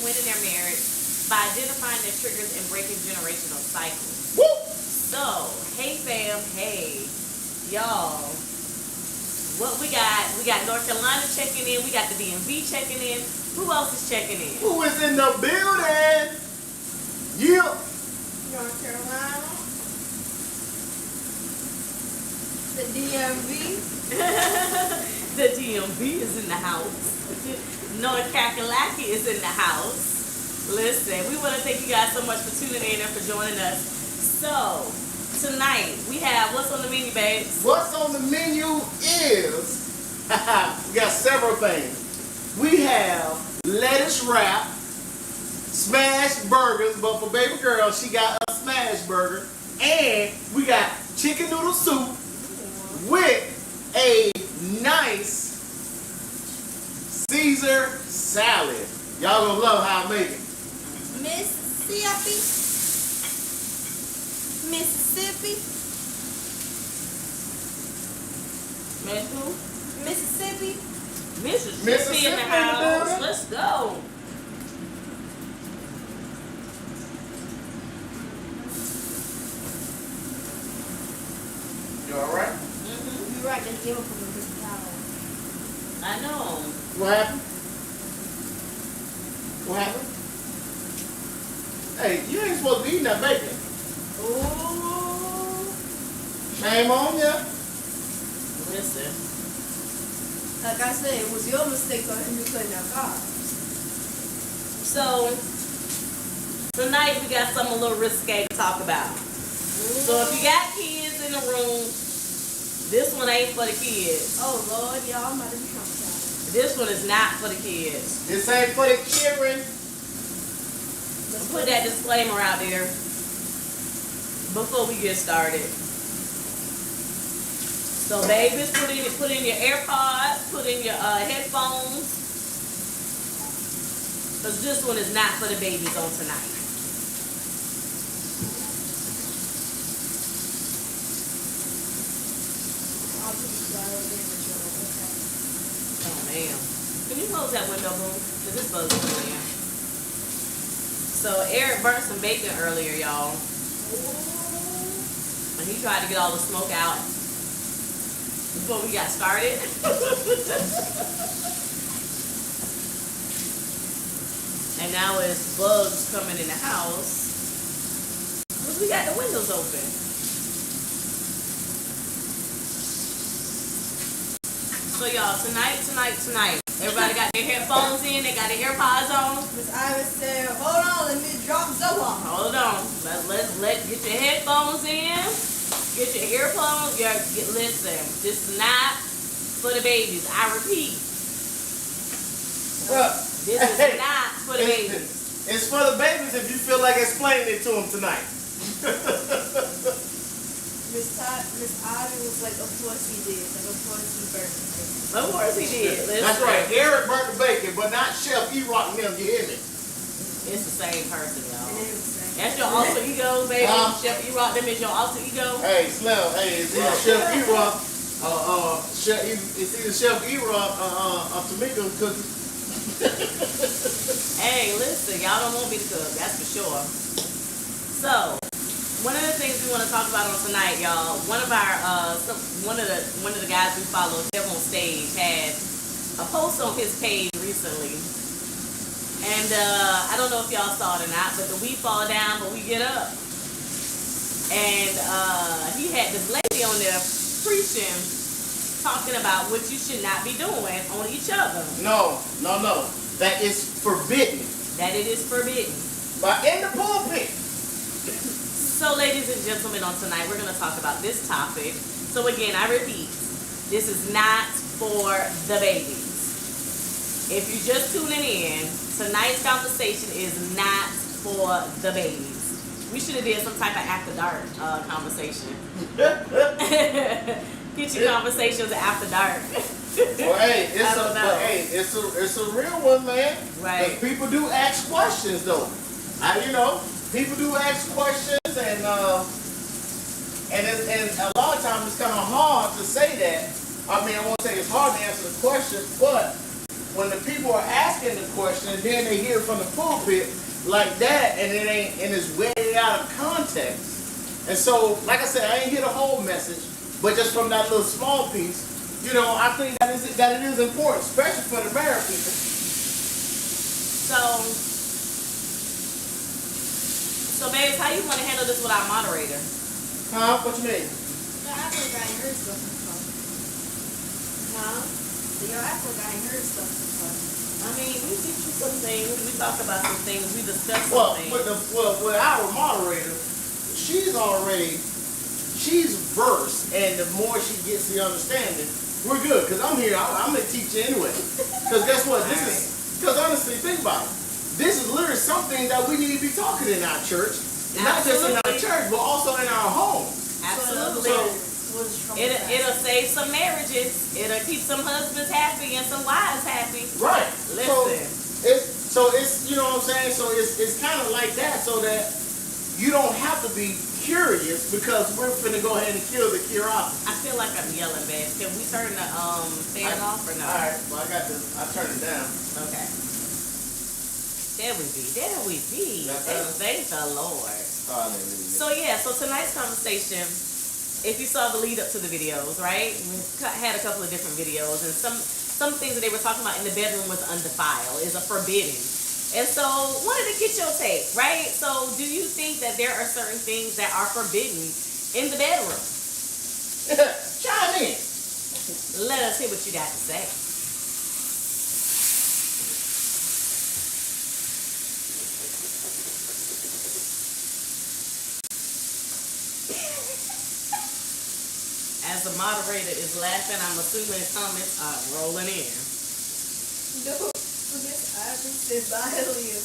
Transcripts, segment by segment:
winning their marriage by identifying their triggers and breaking generational cycles. Woo! So, hey fam, hey, y'all. What we got? We got North Carolina checking in. We got the DMV checking in. Who else is checking in? Who is in the building? Yeah. North Carolina. The DMV. The DMV is in the house. North Kakalaki is in the house. Listen, we want to thank you guys so much for tuning in and for joining us. So, tonight, we have, what's on the menu, babes? What's on the menu is, we got several things. We have lettuce wrap, smash burgers, but for baby girl, she got a smash burger. And we got chicken noodle soup with a nice Caesar salad. Y'all gonna love how I make it. Mississippi. Mississippi. Miss who? Mississippi. Mississippi in the house. Let's go. You alright? Mm-hmm. You're right, just give it for me this towel. I know. What happened? What happened? Hey, you ain't supposed to be eating that bacon. Ooh. Shame on ya. Listen. Like I said, it was your mistake for him to cutting out carbs. So, tonight we got something a little risque to talk about. So if you got kids in the room, this one ain't for the kids. Oh Lord, y'all, I'm about to be traumatized. This one is not for the kids. This ain't for the children. Let's put that disclaimer out there before we get started. So babies, put in your AirPods, put in your headphones. Because this one is not for the babies on tonight. I'll put this right over there with you. Okay. Oh man. Can you close that window, boo? Because this bug's coming in. So Eric burnt some bacon earlier, y'all. And he tried to get all the smoke out before we got started. And now it's bugs coming in the house because we got the windows open. So y'all, tonight, everybody got their headphones in, they got their AirPods on. Miss Iris said, hold on, let me drop Zoa. Hold on. Let get your headphones in. Get your earphones. Listen, this is not for the babies. I repeat. This is not for the babies. It's for the babies if you feel like explaining it to them tonight. Miss Ivy was like, of course he did. Like, of course he burned the bacon. Of course he did. Listen. That's right. Eric burnt the bacon, but not Chef E-Rock and them. You hear me? It's the same person, y'all. And it was like, That's your alter ego, baby. Chef E-Rock, them is your alter ego. Hey, Slim. Hey, it's either Chef E-Rock, it's either Chef E-Rock, Tamika cooking. Hey, listen, y'all don't want me to cook, that's for sure. So, one of the things we want to talk about on tonight, y'all, one of the guys we follow, Dev on Stage, had a post on his page recently. And I don't know if y'all saw it or not, but we fall down, but we get up. And he had this lady on there preaching, talking about what you should not be doing on each other. No. That is forbidden. That it is forbidden. But in the pulpit. So, ladies and gentlemen, on tonight, we're going to talk about this topic. So, again, I repeat, this is not for the babies. If you're just tuning in, tonight's conversation is not for the babies. We should have did some type of after dark conversation. Get your conversations after dark. Well, hey, it's a real one, man. Right. 'Cause people do ask questions, though. People do ask questions, and a lot of times it's kind of hard to say that. I mean, I won't say it's hard to answer the question, but when the people are asking the question and then they hear it from the pulpit like that, and it's way out of context. And so, like I said, I ain't hear the whole message, but just from that little small piece, you know, I think that it is important, especially for the married people. So babes, how you want to handle this with our moderator? Huh? What you mean? The Apple guy heard stuff before. Huh? Your Apple guy heard stuff before. I mean, we teach you some things. We talk about some things. We discuss some Well, things. with our moderator, she's versed, and the more she gets the understanding, we're good. Cause I'm here. I'm gonna teach you anyway. Cause guess what? Cause honestly, think about it. This is literally something that we need to be talking in our church, not just in our church, but also in our homes. Absolutely. It'll save some marriages. It'll keep some husbands happy and some wives happy. Right. Listen. So it's you know what I'm saying. So it's kind of like that, so that you don't have to be curious, because we're finna go ahead and kill the curiosity. I feel like I'm yelling, babe. Can we turn the fan off or no? All right. Well, I turned it down. Okay. There we be. Thank the Lord. Hallelujah. So yeah, so tonight's conversation, if you saw the lead up to the videos, right? We had a couple of different videos, and some things that they were talking about in the bedroom was undefiled, is a forbidden. And so wanted to get your take, right? So do you think that there are certain things that are forbidden in the bedroom? Chime in. Let us hear what you got to say. As the moderator is laughing, I'm assuming comments are rolling in. No, Miss Ivory said violin.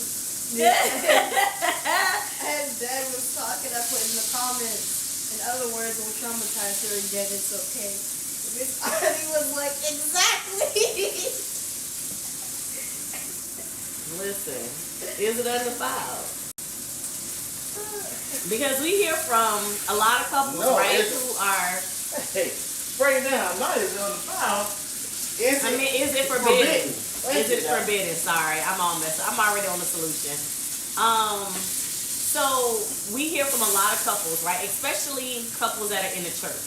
As Dad was talking, I put in the comments, in other words, we'll traumatize her again, it's okay. Miss Ivory was like, exactly! Listen, is it undefiled? Because we hear from a lot of couples, right, who are... Hey, break it down. Not is it undefiled. Is it forbidden? Is it forbidden? Sorry, I'm all messed up. I'm already on the solution. So we hear from a lot of couples, right? Especially couples that are in the church.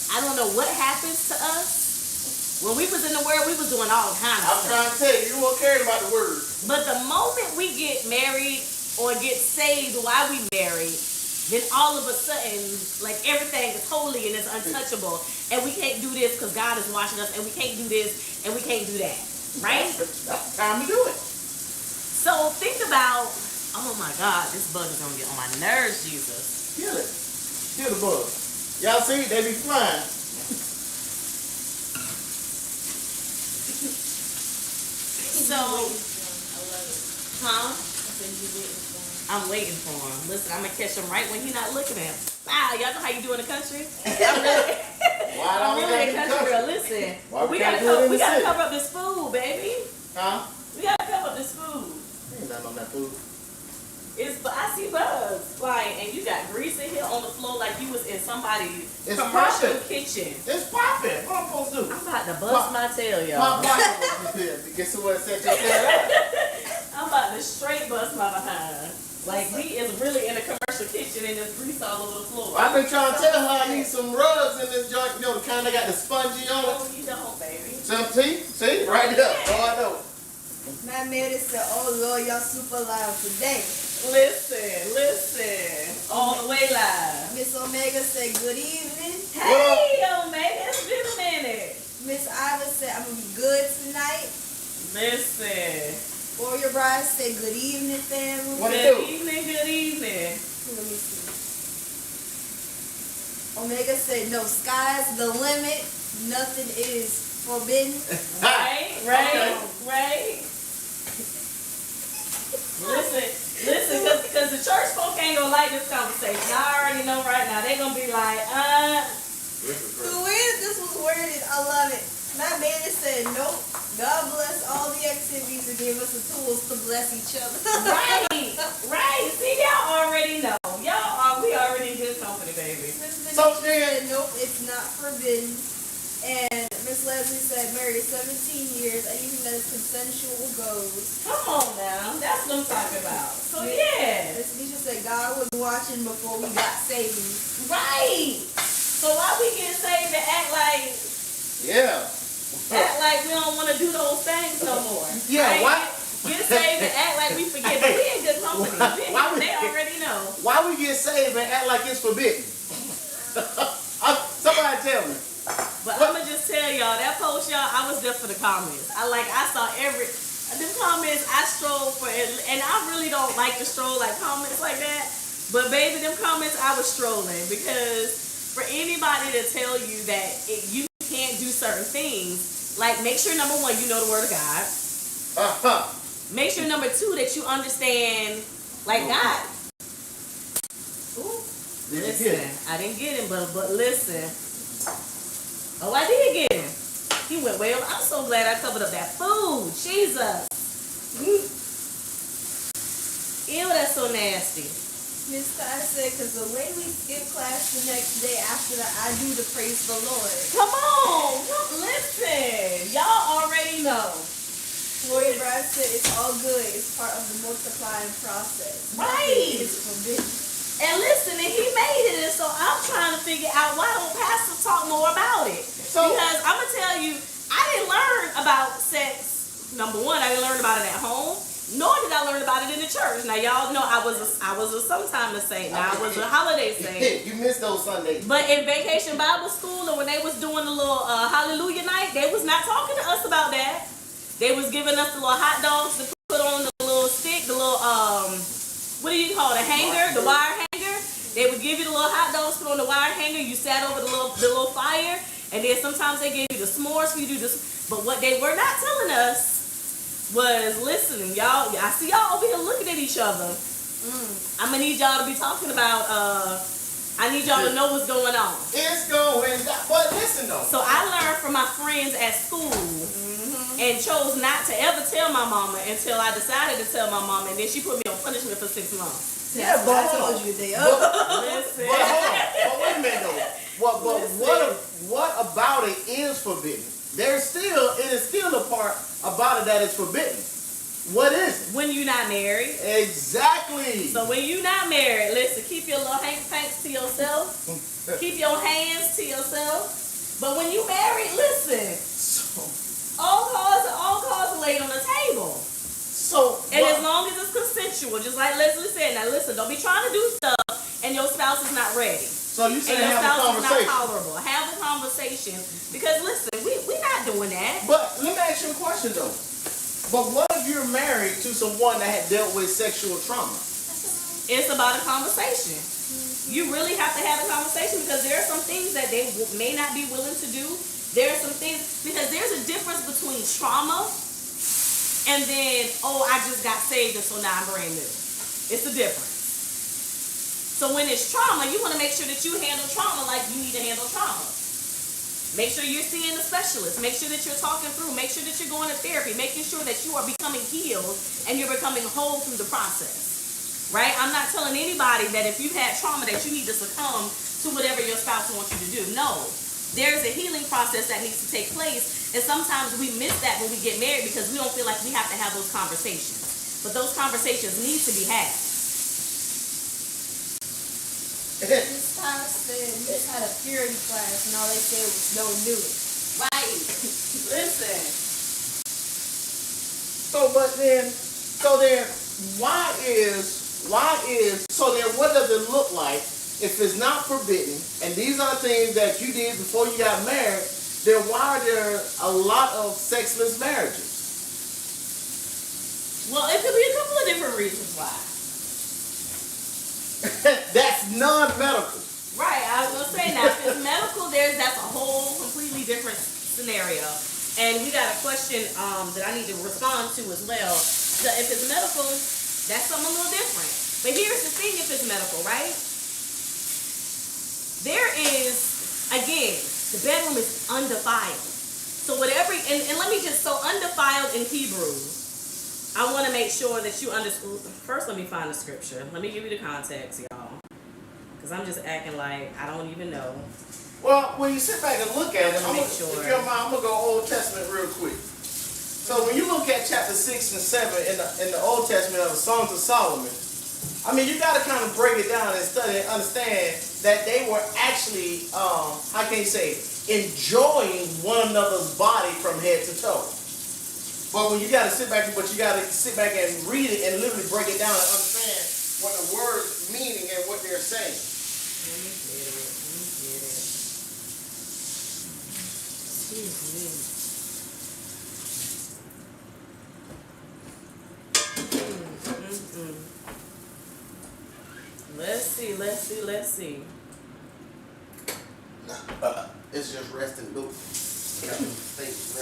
I don't know what happens to us. When we was in the world, we was doing all kinds of stuff. I'm trying to tell you, you won't care about the word. But the moment we get married or get saved while we married, then all of a sudden, like, everything is holy and it's untouchable, and we can't do this because God is watching us, and we can't do this and we can't do that, right? That's time to do it. So think about, oh my God, this bug is gonna get on my nerves, Jesus. Kill it. Kill the bug. Y'all see, they be flying. So, huh? I'm waiting for him. Listen, I'm gonna catch him right when he's not looking at him. Wow, y'all know how you do in the country? I'm really a country girl. Listen, we gotta cover up this food, baby. Huh? We gotta cover up this food. Ain't nothing on that food. I see bugs flying, and you got grease in here on the floor like you was in somebody's It's commercial popping. kitchen. It's popping. What I'm supposed to do? I'm about to bust my tail, y'all. Pop my Guess what set your tail out? I'm about to straight bust my behind. Like, we is really in a commercial kitchen and there's grease all over the floor. I've been trying to tell her I need some rugs in this joint, you know, the kind that got the spongy on it. No, you don't, baby. See? Right there. Oh, I know. My man said, oh Lord, y'all super loud today. Listen. All the way live. Miss Omega said, good evening. Hey, Omega, it's been a minute. Miss Iva said, I'm going to be good tonight. Listen. Or your bride said, good evening, family. Good evening. Let me see. Omega said, no, sky's the limit. Nothing is forbidden. Right. Listen, because the church folk ain't gonna like this conversation. I already know right now. They gonna be like, The way that this was worded, I love it. My man said, nope. God bless all the activities and gave us the tools to bless each other. Right. See, y'all already know. We already in good company, baby. Miss Benita said, nope, it's not forbidden. And Miss Miss Leslie said married 17 years. Anything that is consensual goes. Come on now. That's what I'm talking about. So, yeah. Miss Nisha said God was watching before we got saved. Right. So, why we get saved and act like we don't want to do those things no more? Yeah, right? why? Get saved and act like we forget. But we in good company. They already know. Why we get saved and act like it's forbidden? Somebody tell me. But I'm gonna just tell y'all that post, y'all. I was there for the comments. I saw them comments. I stroll for it, and I really don't like to stroll like comments like that. But baby, them comments, I was strolling because for anybody to tell you that you can't do certain things, like make sure number one you know the word of God. Make sure number two that you understand like God. Ooh. Listen, I didn't get him, but listen. Oh, I did get him. He went way over. I'm so glad I covered up that food. Jesus. Ew, that's so nasty. Miss Ty said, because the way we skip class the next day after that, I do the praise the Lord. Come on. Listen. Y'all already know. Roy Brad said, it's all good. It's part of the multiplying process. Right. It's forbidden. And listen, and he made it, and so I'm trying to figure out why don't Pastor talk more about it? Because I'm gonna tell you, I didn't learn about sex. Number one, I didn't learn about it at home, nor did I learn about it in the church. Now y'all know I was a sometime a saint. Now I was a holiday saint. You missed those Sundays. But in Vacation Bible School, or when they was doing the little Hallelujah night, they was not talking to us about that. They was giving us the little hot dogs to put on the little stick, the little what do you call it? A hanger, the wire hanger. They would give you the little hot dogs, put on the wire hanger. You sat over the little fire, and then sometimes they gave you the s'mores for you to do this. But what they were not telling us was, listen, y'all. I see y'all over here looking at each other. I'm gonna need y'all to be talking about. I need y'all to know what's going on. It's going down. But listen though. So I learned from my friends at school. And chose not to ever tell my mama until I decided to tell my mama, and then she put me on punishment for 6 months. Yeah, but I told you they up. Listen. But hold on. But wait a minute though. What about it is forbidden? It is still a part about it that is forbidden. What is it? When you're not married. Exactly. So when you're not married, listen, keep your little hanks to yourself. Keep your hands to yourself. But when you married, listen. All cards are laid on the table. And as long as it's consensual, just like Leslie said, now listen, don't be trying to do stuff and your spouse is not ready. So you saying and your have a spouse is conversation. not tolerable. Have a conversation. Because listen, we're not doing that. But let me ask you a question though. But what if you're married to someone that had dealt with sexual trauma? It's about a conversation. You really have to have a conversation because there are some things that they may not be willing to do. There are some things, because there's a difference between trauma and then, I just got saved and so now I'm brand new. It's a difference. So when it's trauma, you want to make sure that you handle trauma like you need to handle trauma. Make sure you're seeing a specialist. Make sure that you're talking through. Make sure that you're going to therapy. Making sure that you are becoming healed and you're becoming whole through the process. Right? I'm not telling anybody that if you've had trauma that you need to succumb to whatever your spouse wants you to do. No. There's a healing process that needs to take place, and sometimes we miss that when we get married because we don't feel like we have to have those conversations. But those conversations need to be had. This time said we just had a purity class, and all they said was no new. Right. Listen. So then what does it look like? If it's not forbidden, and these are things that you did before you got married, then why are there a lot of sexless marriages? Well, it could be a couple of different reasons why. That's non-medical. Right, I was going to say, now, if it's medical, that's a whole completely different scenario. And we got a question that I need to respond to as well. So if it's medical, that's something a little different. But here's the thing, if it's medical, right? There is, again, the bedroom is undefiled. So whatever, and let me just, so undefiled in Hebrew, I want to make sure that you understand. First, let me find the scripture. Let me give you the context, y'all. Because I'm just acting like I don't even know. Well, when you sit back and look at it, if you don't mind, I'm gonna go Old Testament real quick. So when you look at chapter 6 and 7 in the Old Testament of the Songs of Solomon, I mean, you got to kind of break it down and study and understand that they were actually, how can you say, enjoying one another's body from head to toe. But when you got to sit back and read it and literally break it down and understand what the words meaning and what they're saying. Let me get it. Excuse me. Let's see. It's just rest and loop.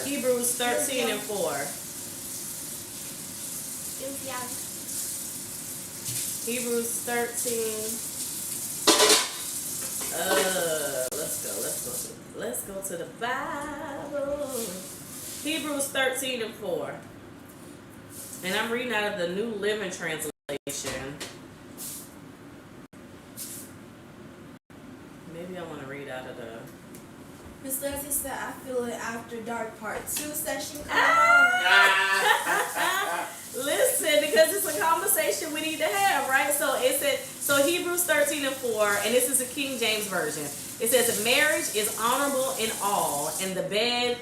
Hebrews 13 and 4. Hebrews 13. Let's go to the Bible. Hebrews 13 and 4. And I'm reading out of the New Living Translation. Maybe I want to read out of the... Miss Leslie said, I feel it after dark part 2 session. Listen, because it's a conversation we need to have, right? So it said, so Hebrews 13 and 4, and this is a King James Version. It says, marriage is honorable in all, and the bed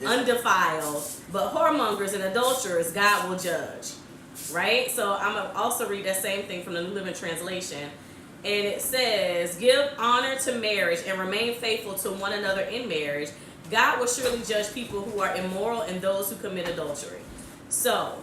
undefiled, but whoremongers and adulterers God will judge. Right? So I'm going to also read that same thing from the New Living Translation. And it says, give honor to marriage and remain faithful to one another in marriage. God will surely judge people who are immoral and those who commit adultery. So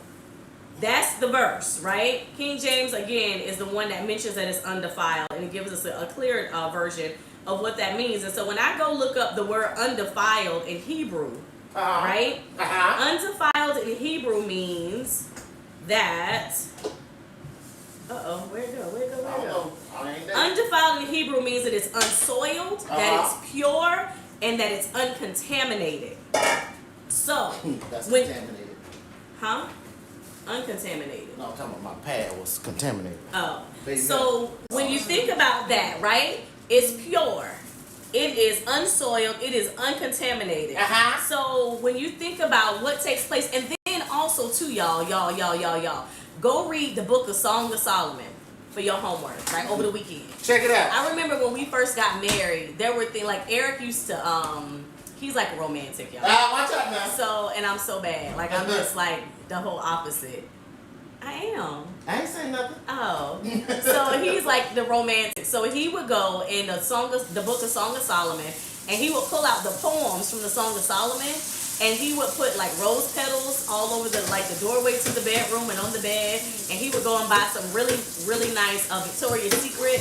that's the verse, right? King James, again, is the one that mentions that it's undefiled, and it gives us a clear version of what that means. And so when I go look up the word undefiled in Hebrew, right? Undefiled in Hebrew means that... Where'd it go? Undefiled in Hebrew means that it's unsoiled, that it's pure, and that it's uncontaminated. So, that's contaminated. Huh? Uncontaminated. No, I'm talking about my pad was contaminated. Oh. So, when you think about that, right? It's pure. It is unsoiled. It is uncontaminated. So, when you think about what takes place, and then also too, y'all, go read the book of Song of Solomon for your homework, right, over the weekend. Check it out. I remember when we first got married, there were things like Eric used to, he's like a romantic, y'all. Watch out now. So, and I'm so bad. Like, I'm just like the whole opposite. I am. I ain't saying nothing. Oh. So he's like the romantic. So he would go in the book of Song of Solomon, and he would pull out the poems from the Song of Solomon, and he would put like rose petals all over the doorway to the bedroom and on the bed. And he would go and buy some really, really nice Victoria's Secret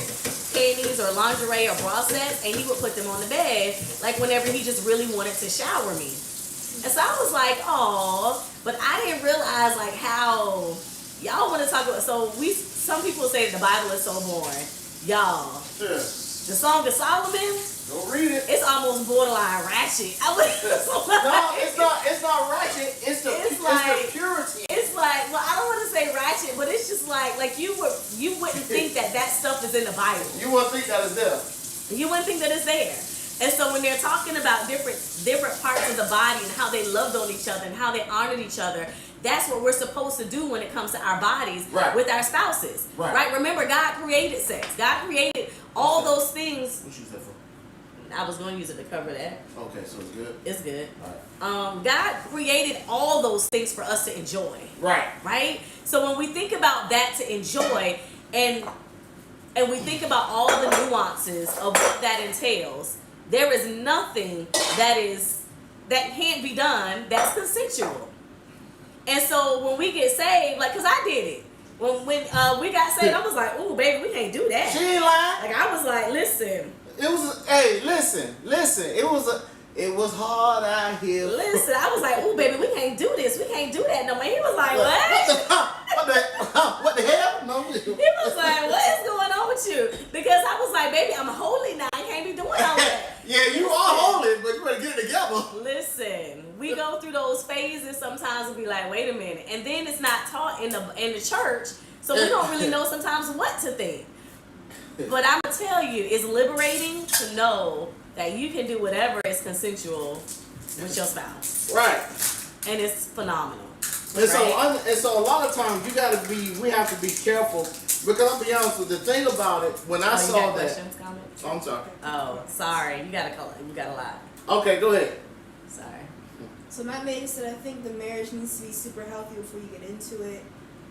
panties or lingerie or bra sets, and he would put them on the bed like whenever he just really wanted to shower me. And so I was like, oh, but I didn't realize like how y'all want to talk about. So some people say the Bible is so boring, y'all. Yeah. The Song of Solomon. Go read it. It's almost borderline ratchet. No, it's not ratchet. It's the purity. It's like, well, I don't want to say ratchet, but it's just like you wouldn't think that stuff is in the Bible. You wouldn't think that is there. You wouldn't think that it's there. And so when they're talking about different parts of the body and how they loved on each other and how they honored each other, that's what we're supposed to do when it comes to our bodies with our spouses. Right? Remember, God created sex. God created all those things. What you use that for? I was going to use it to cover that. Okay, so it's good? It's good. All right. God created all those things for us to enjoy. Right? So when we think about that to enjoy, and we think about all the nuances of what that entails, there is nothing that can't be done that's consensual. And so when we get saved, like, because I did it. When we got saved, I was like, ooh, baby, we can't do that. She ain't lying. Like, I was like, listen. It was hard out here. Listen, I was like, ooh, baby, we can't do this. We can't do that no more. He was like, what? What the hell? No. He was like, what is going on with you? Because I was like, baby, I'm holy now. I can't be doing all that. Yeah, you are holy, but you better get it together. Listen, we go through those phases sometimes and be like, wait a minute. And then it's not taught in the church, so we don't really know sometimes what to think. But I'm going to tell you, it's liberating to know that you can do whatever is consensual with your spouse, Right. and it's phenomenal. And so a lot of times we have to be careful, because I'll be honest with you, the thing about it, when I saw that. Questions, comments? Oh, I'm sorry. Oh, sorry. You got a lot. Okay, go ahead. Sorry. So my maid said, I think the marriage needs to be super healthy before you get into it.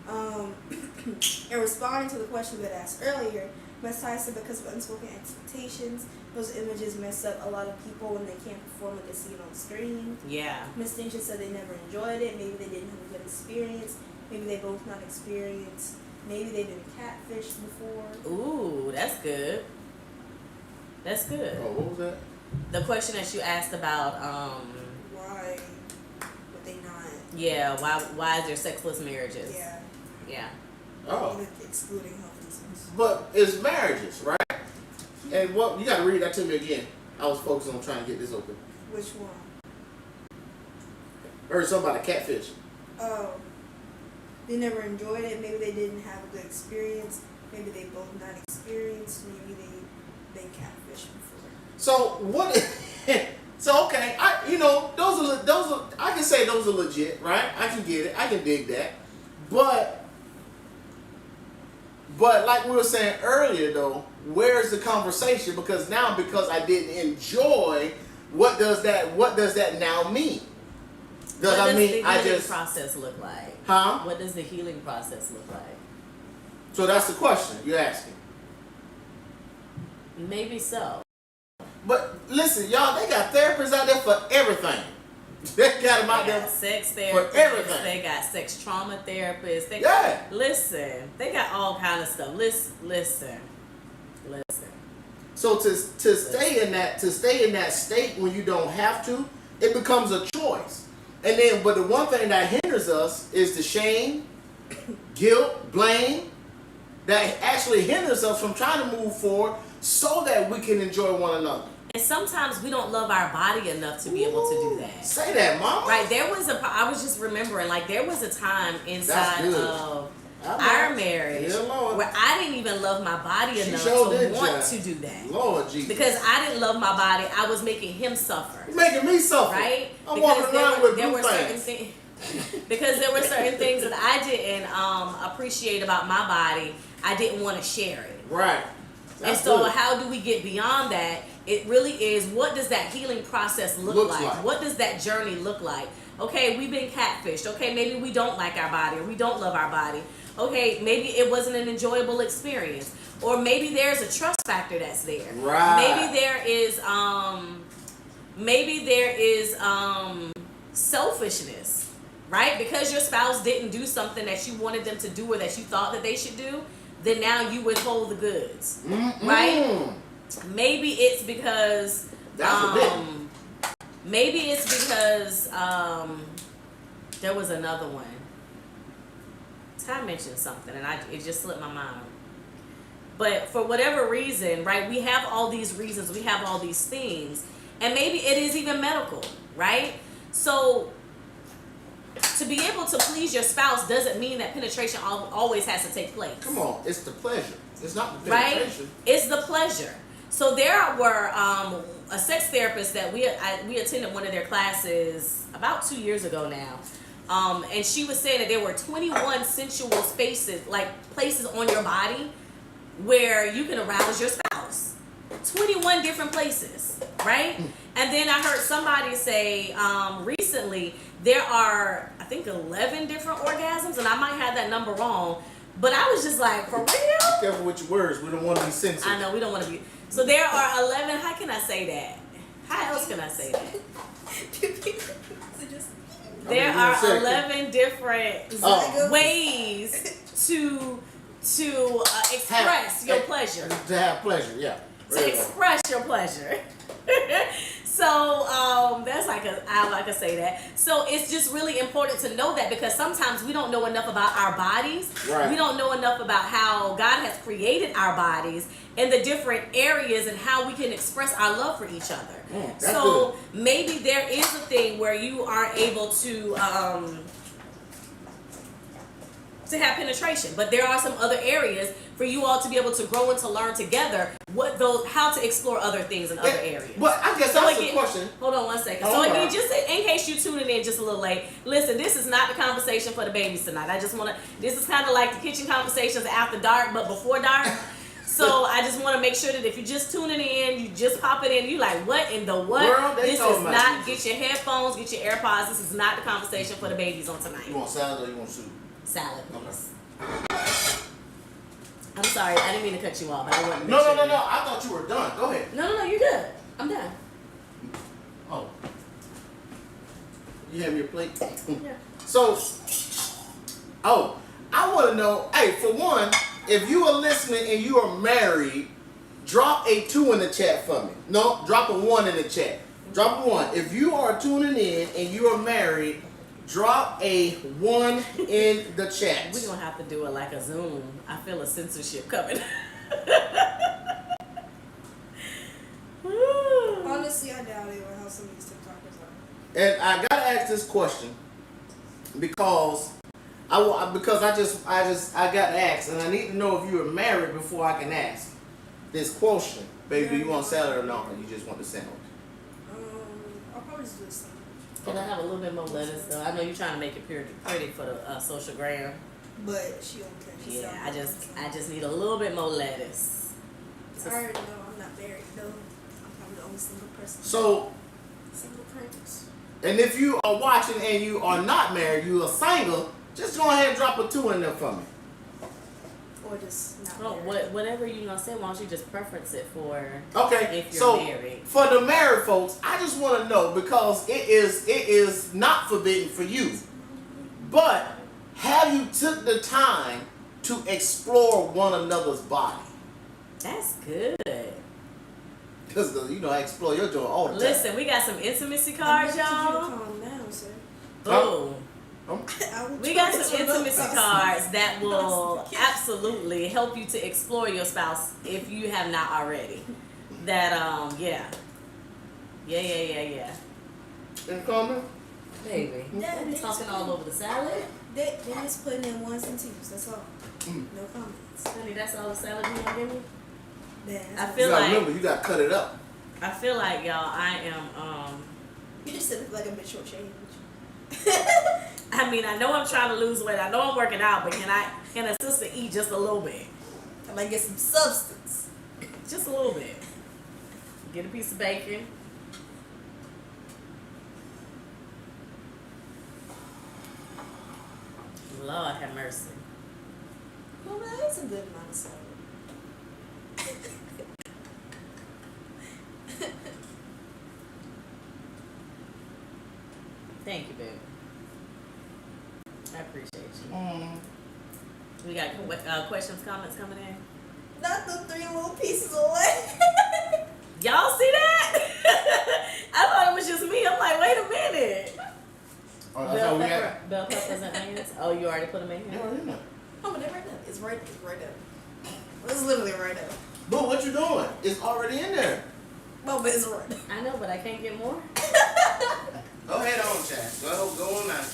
And responding to the question that I asked earlier, Ms. Ty said because of unspoken expectations, those images mess up a lot of people when they can't perform what they see it on screen. Yeah. Ms. Stincher said they never enjoyed it. Maybe they didn't have a good experience. Maybe they both not experienced. Maybe they've been catfished before. Ooh, that's good. That's good. Oh, what was that? The question that you asked about, Why would they not? yeah, why is there sexless marriages? Yeah. Yeah. Oh. Even excluding health reasons. But it's marriages, right? And what you got to read that to me again. I was focused on trying to get this open. Which one? Heard something about a catfish. Oh. They never enjoyed it. Maybe they didn't have a good experience. Maybe they both not experienced. Maybe they catfished before. So what? So okay, those are I can say those are legit, right? I can get it. I can dig that. But like we were saying earlier, though, where's the conversation? Because I didn't enjoy. What does that now mean? What does the healing I just process look like? Huh? What does the healing process look like? So that's the question you're asking. Maybe so. But listen, y'all, they got therapists out there for everything. They got them out They there got sex for therapists. everything. They got sex trauma therapists. Yeah. Listen, they got all kind of stuff. Listen. So to stay in that state when you don't have to, it becomes a choice. And then, but the one thing that hinders us is the shame, guilt, blame, that actually hinders us from trying to move forward so that we can enjoy one another. And sometimes we don't love our body enough to be able to do that. Say that, Mama. Right, I was just remembering, like, there was a time inside of our marriage where I didn't even love my body enough to want to do that. Lord Jesus. Because I didn't love my body, I was making him suffer. You're making me suffer. Right? I'm walking around with blue certain things. Because there were certain things that I didn't appreciate about my body. I didn't want to share it. Right. And so how do we get beyond that? It really is, what does that healing process look like? What does that journey look like? Okay, we've been catfished. Okay, maybe we don't like our body or we don't love our body. Okay, maybe it wasn't an enjoyable experience. Or maybe there's a trust factor that's there. Right. Maybe there is selfishness, right? Because your spouse didn't do something that you wanted them to do or that you thought that they should do, then now you withhold the goods. Right? Maybe it's because there was another one. Ty mentioned something and it just slipped my mind. But for whatever reason, right, we have all these reasons, we have all these things, and maybe it is even medical, right? So to be able to please your spouse doesn't mean that penetration always has to take place. Come on, it's the pleasure. It's not the penetration. Right? It's the pleasure. So there were a sex therapist that we attended one of their classes about 2 years ago now. And she was saying that there were 21 sensual spaces, like places on your body where you can arouse your spouse. 21 different places, right? And then I heard somebody say recently there are, I think, 11 different orgasms, and I might have that number wrong, but I was just like, for real? Be careful with your words. We don't want to be censored. I know, we don't want to be. So there are 11, how can I say that? How else can I say that? There are 11 different ways to express your pleasure. To have pleasure, yeah. To express your pleasure. So that's I can say that. So it's just really important to know that, because sometimes we don't know enough about our bodies. Right. We don't know enough about how God has created our bodies and the different areas and how we can express our love for each other. So maybe there is a thing where you are able to to have penetration. But there are some other areas for you all to be able to grow and to learn together how to explore other things in other areas. But I guess that's the question. Hold on one second. So again, just in case you tuning in just a little late, listen, this is not the conversation for the babies tonight. This is kind of like the kitchen conversations after dark, but before dark. So I just want to make sure that if you're just tuning in, you just pop it in, you like, what in the what? World, this is not, get your headphones, get your AirPods. This is not the conversation for the babies on tonight. You want salad or you want soup? Salad, please. Okay. I'm sorry, I didn't mean to cut you off. But I wanted to make No. I thought you were done. Go ahead. No, you're good. I'm done. Oh. You have your plate? Yeah. So, I want to know, hey, for one, if you are listening and you are married, drop a 2 in the chat for me. No, drop a 1 in the chat. Drop a 1. If you are tuning in and you are married, drop a 1 in the chat. We're going to have to do it like a Zoom. I feel a censorship coming. Honestly, I doubt it with how some of these TikTokers are. And I got to ask this question because I got asked, and I need to know if you are married before I can ask this question. Baby, do you want salad or not, or you just want the sandwich? I'll probably just do a sandwich. Can I have a little bit more lettuce though? I know you're trying to make it pretty for the social gram. But she don't care. Yeah, I just need a little bit more lettuce. I already know I'm not married though. I'm probably the only single person. Single parents. And if you are watching and you are not married, you are single, just go ahead and drop a 2 in there for me. Or just not married. Whatever you're gonna say, why don't you just preference it for okay, if you're so married. For the married folks, I just want to know, because it is not forbidden for you, but have you took the time to explore one another's body? That's good. Because I explore your joint all the time. Listen, we got some intimacy cards, y'all. Calm down, sir. Boom. We got some try intimacy cards that will absolutely help you to explore your spouse if you have not already. That yeah. In comment? Baby. Yeah, They talking all over the salad. They just putting in 1s and 2s. That's all. No comments. Honey, that's all the salad you gonna give me? Yeah, I You feel gotta like remember, you gotta cut it up. I feel like y'all, I am you just said like a bit short change. I mean, I know I'm trying to lose weight. I know I'm working out, but can a sister eat just a little bit? I might get some substance. Just a little bit. Get a piece of bacon. Lord have mercy. Well, that's a good amount of salad. Thank you, baby. I appreciate you. We got questions, comments coming in. Not the 3 little pieces away. Y'all see that? I thought it was just me. I'm like, wait a minute. Bell peppers and onions. Oh, you already put them in here? Oh, but they're right there. It's right there. It's literally right there. Boo, what you doing? It's already in there. Oh, but it's right there. I know, but I can't get more. Go ahead on, chat. Go on now.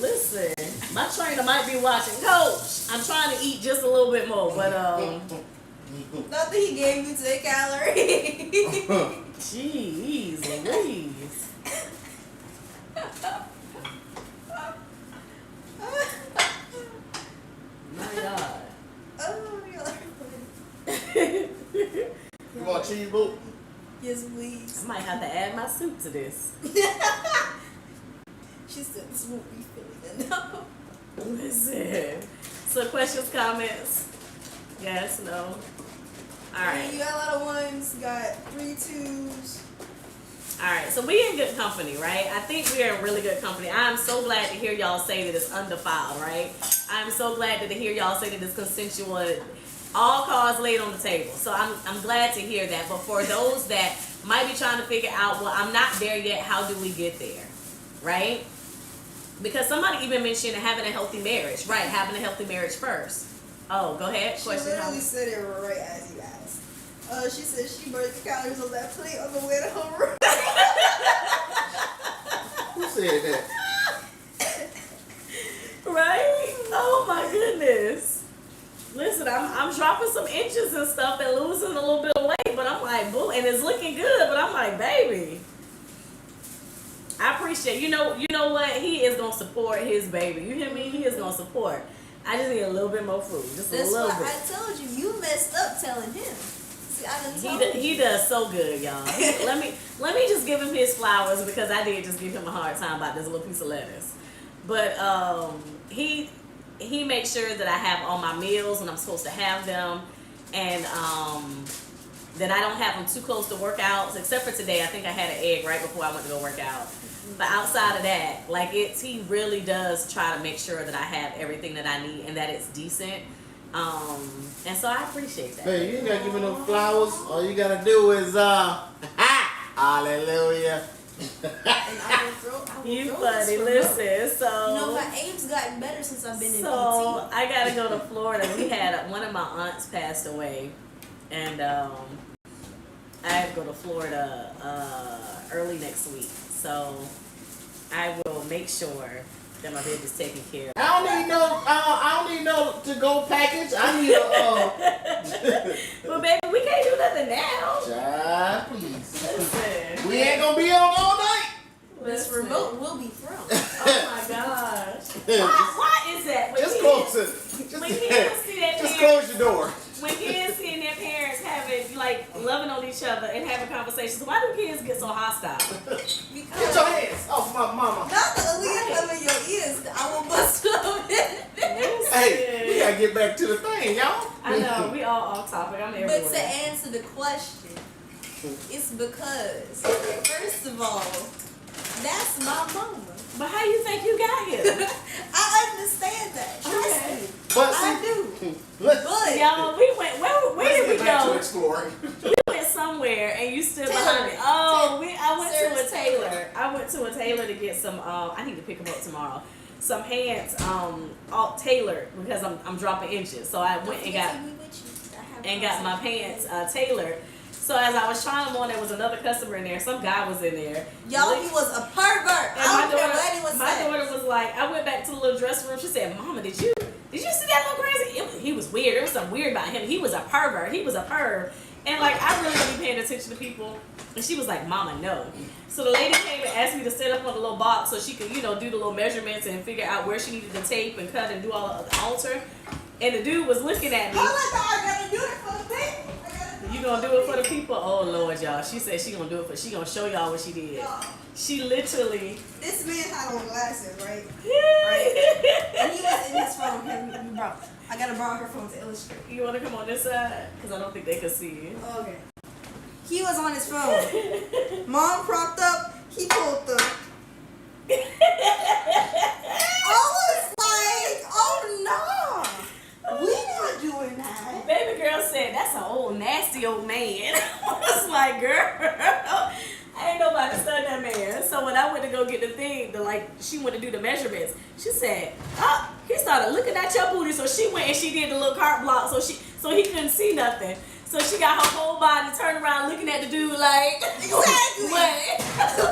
Listen, my trainer might be watching. Coach, I'm trying to eat just a little bit more, but Not that he gave you today calories. jeez Louise. My God. Oh, you're funny. You want cheese, boo? Yes, please. I might have to add my soup to this. She said this won't be filling enough. Listen. So questions, comments? Yes, no? All right. You got a lot of 1s, you got 3 2s. All right, so we in good company, right? I think we're in really good company. I'm so glad to hear y'all say that it's undefiled, right? I'm so glad to hear y'all say that it's consensual. All cards laid on the table. So I'm glad to hear that. But for those that might be trying to figure out, well, I'm not there yet, how do we get there, right? Because somebody even mentioned having a healthy marriage, right? Having a healthy marriage first. Oh, go ahead. She Question. literally said it right as you asked. She said she burned the calories on that plate on the way to her room. Who said that? Right? Oh my goodness. goodness. Listen, I'm dropping some inches and stuff and losing a little bit of weight, but I'm like, boo, and it's looking good, but I'm like, baby. I appreciate, you know what? He is gonna support his baby. You hear me? He is gonna support. I just need a little bit more food, just That's a little why bit. I told you, you messed up telling him. See, I done told you. He does so good, y'all. Let me just give him his flowers because I did just give him a hard time about this little piece of lettuce. But he makes sure that I have all my meals when I'm supposed to have them, and that I don't have them too close to workouts. Except for today, I think I had an egg right before I went to go work out. But outside of that, like he really does try to make sure that I have everything that I need and that it's decent. And so I appreciate that. Hey, you ain't gotta give me no flowers. All you gotta do is hallelujah. And I will throw You this funny, for listen. So You know, my aim's gotten better since I've been in so PT. I gotta go to Florida. We had one of my aunts passed away, and I have to go to Florida early next week. So I will make sure that my baby's taken care of. I don't need no to-go package. I need Well, baby, we can't do nothing now. child, please. Listen. We ain't gonna be on all night. This Listen. remote will be thrown. Oh my gosh. Why is that? When Just kids- close it. When kids see that Just parents, close your door. when kids seeing their parents having like loving on each other and having conversations, why do kids get so hostile? Because Get your hands off my mama. not the illegal come in your ears, I will bust them in. Hey, we gotta get back to the thing, y'all. I know we all off topic. I'm everywhere. But to answer the question, it's because, first of all, that's my mama. But how you think you got here? I understand that. Trust Okay. me. But I see, do. let's But Y'all, we went. Where did we get back to go? exploring. We went somewhere, and you stood Taylor. behind me. Oh, I went to a Sarah's tailor. Taylor. I went to a tailor to get some. I need to pick them up tomorrow. Some hands, all tailored because I'm dropping inches. So I went and got my pants tailored. So as I was trying them on, there was another customer in there. Some guy was in there. y'all, he was a pervert. And I don't care what anyone my says. daughter was like, I went back to the little dressing room. She said, "Mama, did you see that little crazy? He was weird. There was something weird about him. He was a pervert. He was a perv." And like, I really don't be paying attention to people. And she was like, "Mama, no." So the lady came and asked me to sit up on the little box so she could, do the little measurements and figure out where she needed to tape and cut and do all the alter. And the dude was looking at me. I gotta do it for the people. You gonna do it for the people? Oh Lord, y'all. She said she gonna do it she gonna show y'all what she did. She literally. This man had on glasses, right? Right. And he was in his phone. I gotta borrow her phone to illustrate. You wanna come on this side? Because I don't think they can see you. Okay. He was on his phone. Mom propped up. He pulled the. I was like, oh no, we not doing that. Baby girl said, "That's an old nasty old man." I was like, girl, ain't nobody studying that man. So when I went to go get the thing, she went to do the measurements. She said, "Oh," he started looking at your booty. So she went and she did the little cart block so he couldn't see nothing. So she got her whole body turned around looking at the dude like, Exactly. what?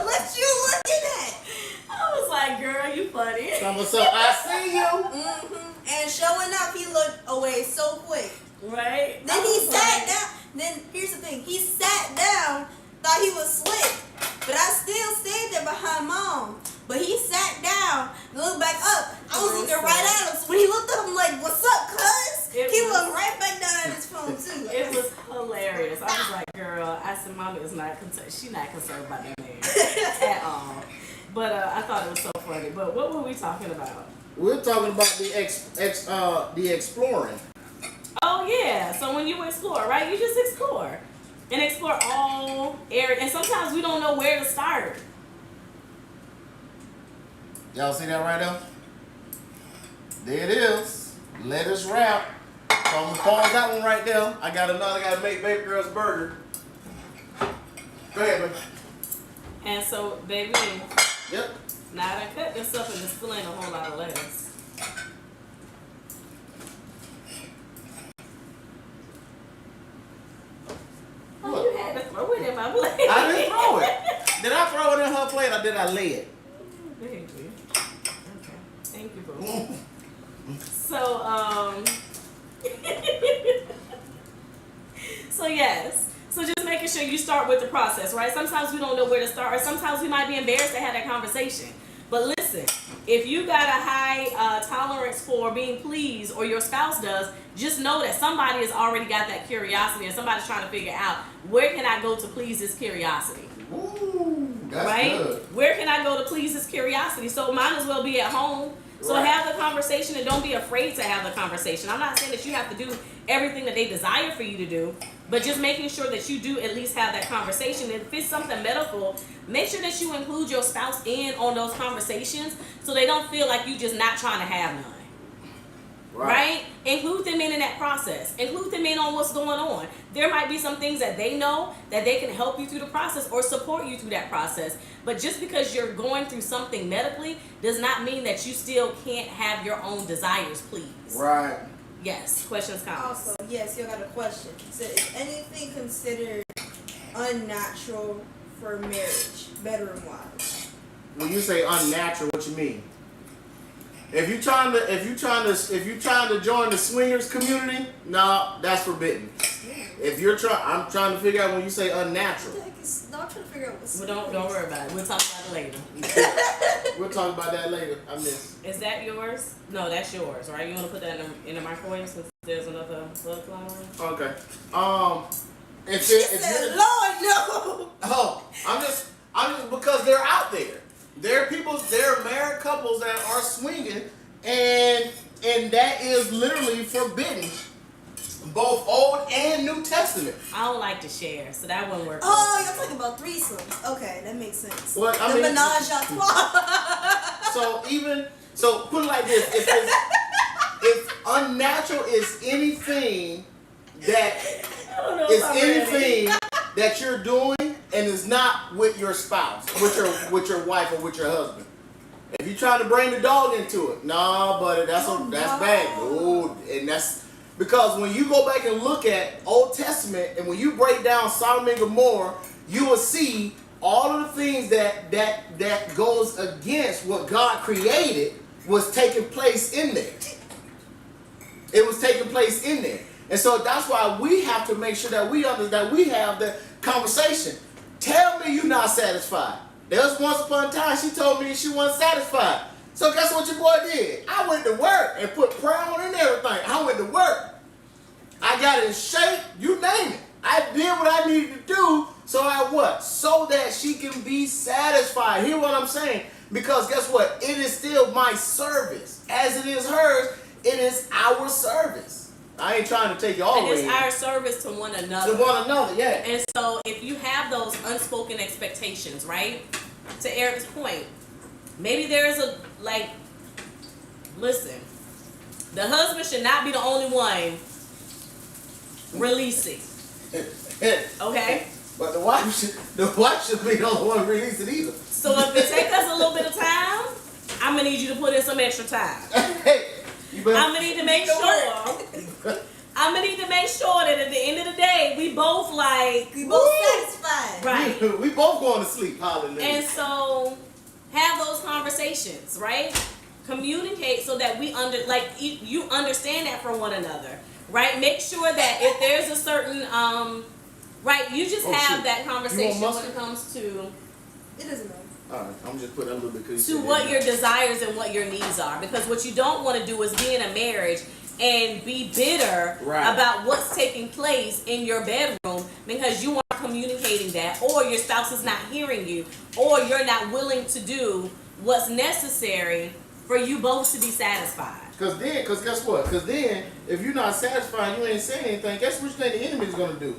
What you looking at? I was like, girl, you funny. So I see you. Mm-hmm. And showing up, he looked away so quick. Right? Then he sat down. Then here's the thing. He sat down, thought he was slick. But I still stayed there behind Mom. But he sat down, looked back up. I was looking right at him. So when he looked up, I'm like, "What's up, cuz?" He looked right back down at his phone too. It was hilarious. I was like, girl, I said, Mama is not concerned. She's not concerned about that man at all. But I thought it was so funny. But what were we talking about? We're talking about the exploring. Oh yeah. So when you explore, right? You just explore and explore all areas. And sometimes we don't know where to start. Y'all see that right there? There it is. Lettuce wrap. So I'm gonna pause that one right there. I gotta make baby girl's burger. Go ahead, baby. And so, baby, Yep. now I done cut this up and there's still ain't a whole lot of lettuce. Oh, you had to throw it in my plate. I didn't throw it. Did I throw it in her plate or did I lay it? Baby. Okay. Thank you, boo. So, So yes. So just making sure you start with the process, right? Sometimes we don't know where to start, or sometimes we might be embarrassed to have that conversation. But listen, if you got a high tolerance for being pleased, or your spouse does, just know that somebody has already got that curiosity, and somebody's trying to figure out, where can I go to please this curiosity? Ooh, that's right? good. Where can I go to please this curiosity? So might as well be at home. So Right. have the conversation, and don't be afraid to have the conversation. I'm not saying that you have to do everything that they desire for you to do, but just making sure that you do at least have that conversation. And if it's something medical, make sure that you include your spouse in on those conversations, so they don't feel like you just not trying to have none. Right? Include them in that process. Include them in on what's going on. There might be some things that they know that they can help you through the process or support you through that process. But just because you're going through something medically does not mean that you still can't have your own desires, please. Right. Yes. Questions, comments? Also, yes, you got a question. So, is anything considered unnatural for marriage, bedroom-wise? When you say unnatural, what you mean? If you trying to join the swingers community, no, that's forbidden. If you're I'm trying to figure out when you say unnatural. No, I'm trying to figure out what's. Well, don't worry about it. We'll talk about it later. We'll talk about that later. I miss. Is that yours? No, that's yours, right? You want to put that in the microwave since there's another blood flowing? Okay. If Lord, no. Oh, I'm just because they're out there. There are married couples that are swinging, and that is literally forbidden, both Old and New Testament. I don't like to share, so that wouldn't work. Oh, you're talking about threesomes. Okay, that makes sense. Well, I the mean, menage a trois. So put it like this: if unnatural is anything that that you're doing and is not with your spouse, with your wife or with your husband. If you're trying to bring the dog into it, nah, buddy, that's bad. Oh, and that's because when you go back and look at Old Testament, and when you break down Sodom and Gomorrah, you will see all of the things that goes against what God created was taking place in there. It was taking place in there. And so that's why we have to make sure that we understand, that we have the conversation. Tell me you're not satisfied. There was once upon a time she told me she wasn't satisfied. So guess what your boy did? I went to work and put prayer on and everything. I went to work. I got it in shape, you name it. I did what I needed to do so that she can be satisfied. Hear what I'm saying? Because guess what? It is still my service. As it is hers, it is our service. I ain't trying to take you all the way. And it's our service to one another. To one another, yeah. And so if you have those unspoken expectations, right? To Eric's point, maybe there's listen, the husband should not be the only one releasing. Okay? But the wife should be the only one releasing either. So if it takes us a little bit of time, I'm going to need you to put in some extra time. Hey, I'm gonna need to make sure. I'm gonna need to make sure that at the end of the day, we both satisfied. Right. We both going to sleep. Hallelujah. And so, have those conversations, right? Communicate so that you understand that from one another, right? Make sure that if there's a certain right, you just have that conversation when it comes to. It doesn't matter. Alright, I'm just putting a little bit to what your desires and what your needs are. Because what you don't want to do is be in a marriage and be bitter about what's taking place in your bedroom because you aren't communicating that, or your spouse is not hearing you, or you're not willing to do what's necessary for you both to be satisfied. Because guess what? Because then, if you're not satisfied, you ain't saying anything, guess what you think the enemy's going to do?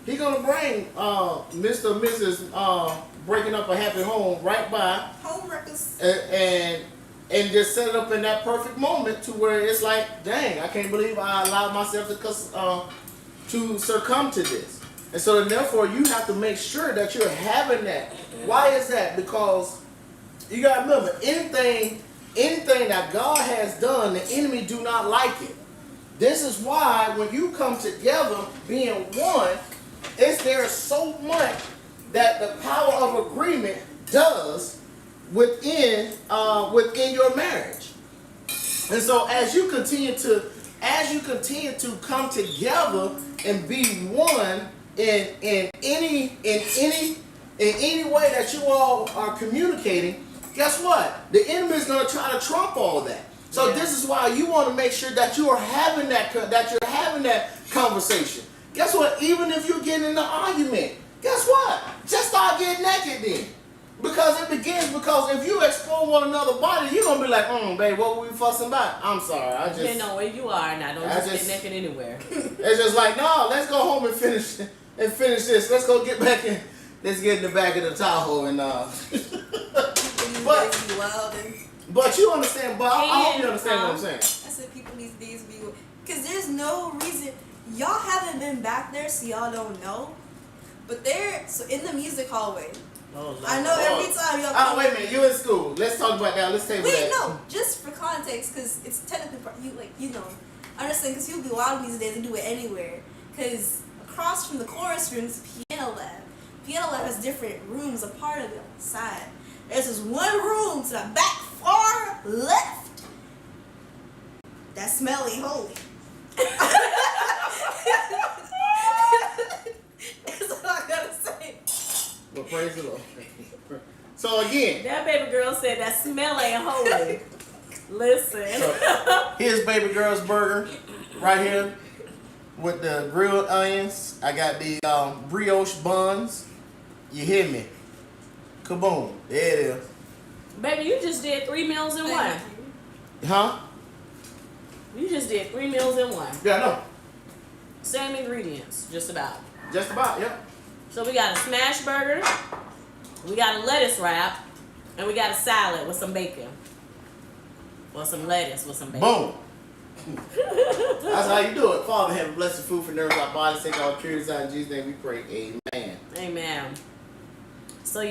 He's going to bring Mr. and Mrs. Breaking Up a Happy Home right by. Home wreckers. And just set it up in that perfect moment to where it's like, dang, I can't believe I allowed myself to succumb to this. And so then therefore you have to make sure that you're having that. Why is that? Because you got to remember, anything that God has done, the enemy do not like it. This is why when you come together being one, there's so much that the power of agreement does within your marriage. And so as you continue to come together and be one in any way that you all are communicating, guess what? The enemy is going to try to trump all that. So this is why you want to make sure that you are having that conversation. Guess what? Even if you're getting in an argument, guess what? Just start getting naked then. Because if you explore one another's body, you're going to be like, babe, what were we fussing about? I'm sorry. Depending on where you are now. Don't just get naked anywhere. It's just like, no, let's go home and finish this. Let's go get back in. Let's get in the back of the Tahoe and But you understand, but I hope you understand what I'm saying. I said people these days be, because there's no reason. Y'all haven't been back there, so y'all don't know. But so in the music hallway. Oh, I know every time y'all. Oh, wait a minute. You in school? Let's talk about that. Let's table that. Wait, no. Just for context, because it's technically understand, because people be wild these days and do it anywhere. Because across from the chorus room is piano lab. Piano lab has different rooms, a part of it on the side. There's this one room to the back far left. That's smelly holy. That's all I gotta say. Well, praise the Lord. So again, that baby girl said that smell ain't holy. Listen. So here's baby girl's burger right here with the grilled onions. I got the brioche buns. You hear me? Kaboom. There it is. Baby, you just did 3 meals in one. Huh? You just did 3 meals in one. Yeah, I know. Same ingredients, just about. Just about, yep. So we got a smash burger, we got a lettuce wrap, and we got a salad with some bacon. Or some lettuce with some bacon. Boom. That's how you do it. Father, have a blessed food for nourish our bodies. Take our curious out in Jesus' name we pray. Amen. Amen. So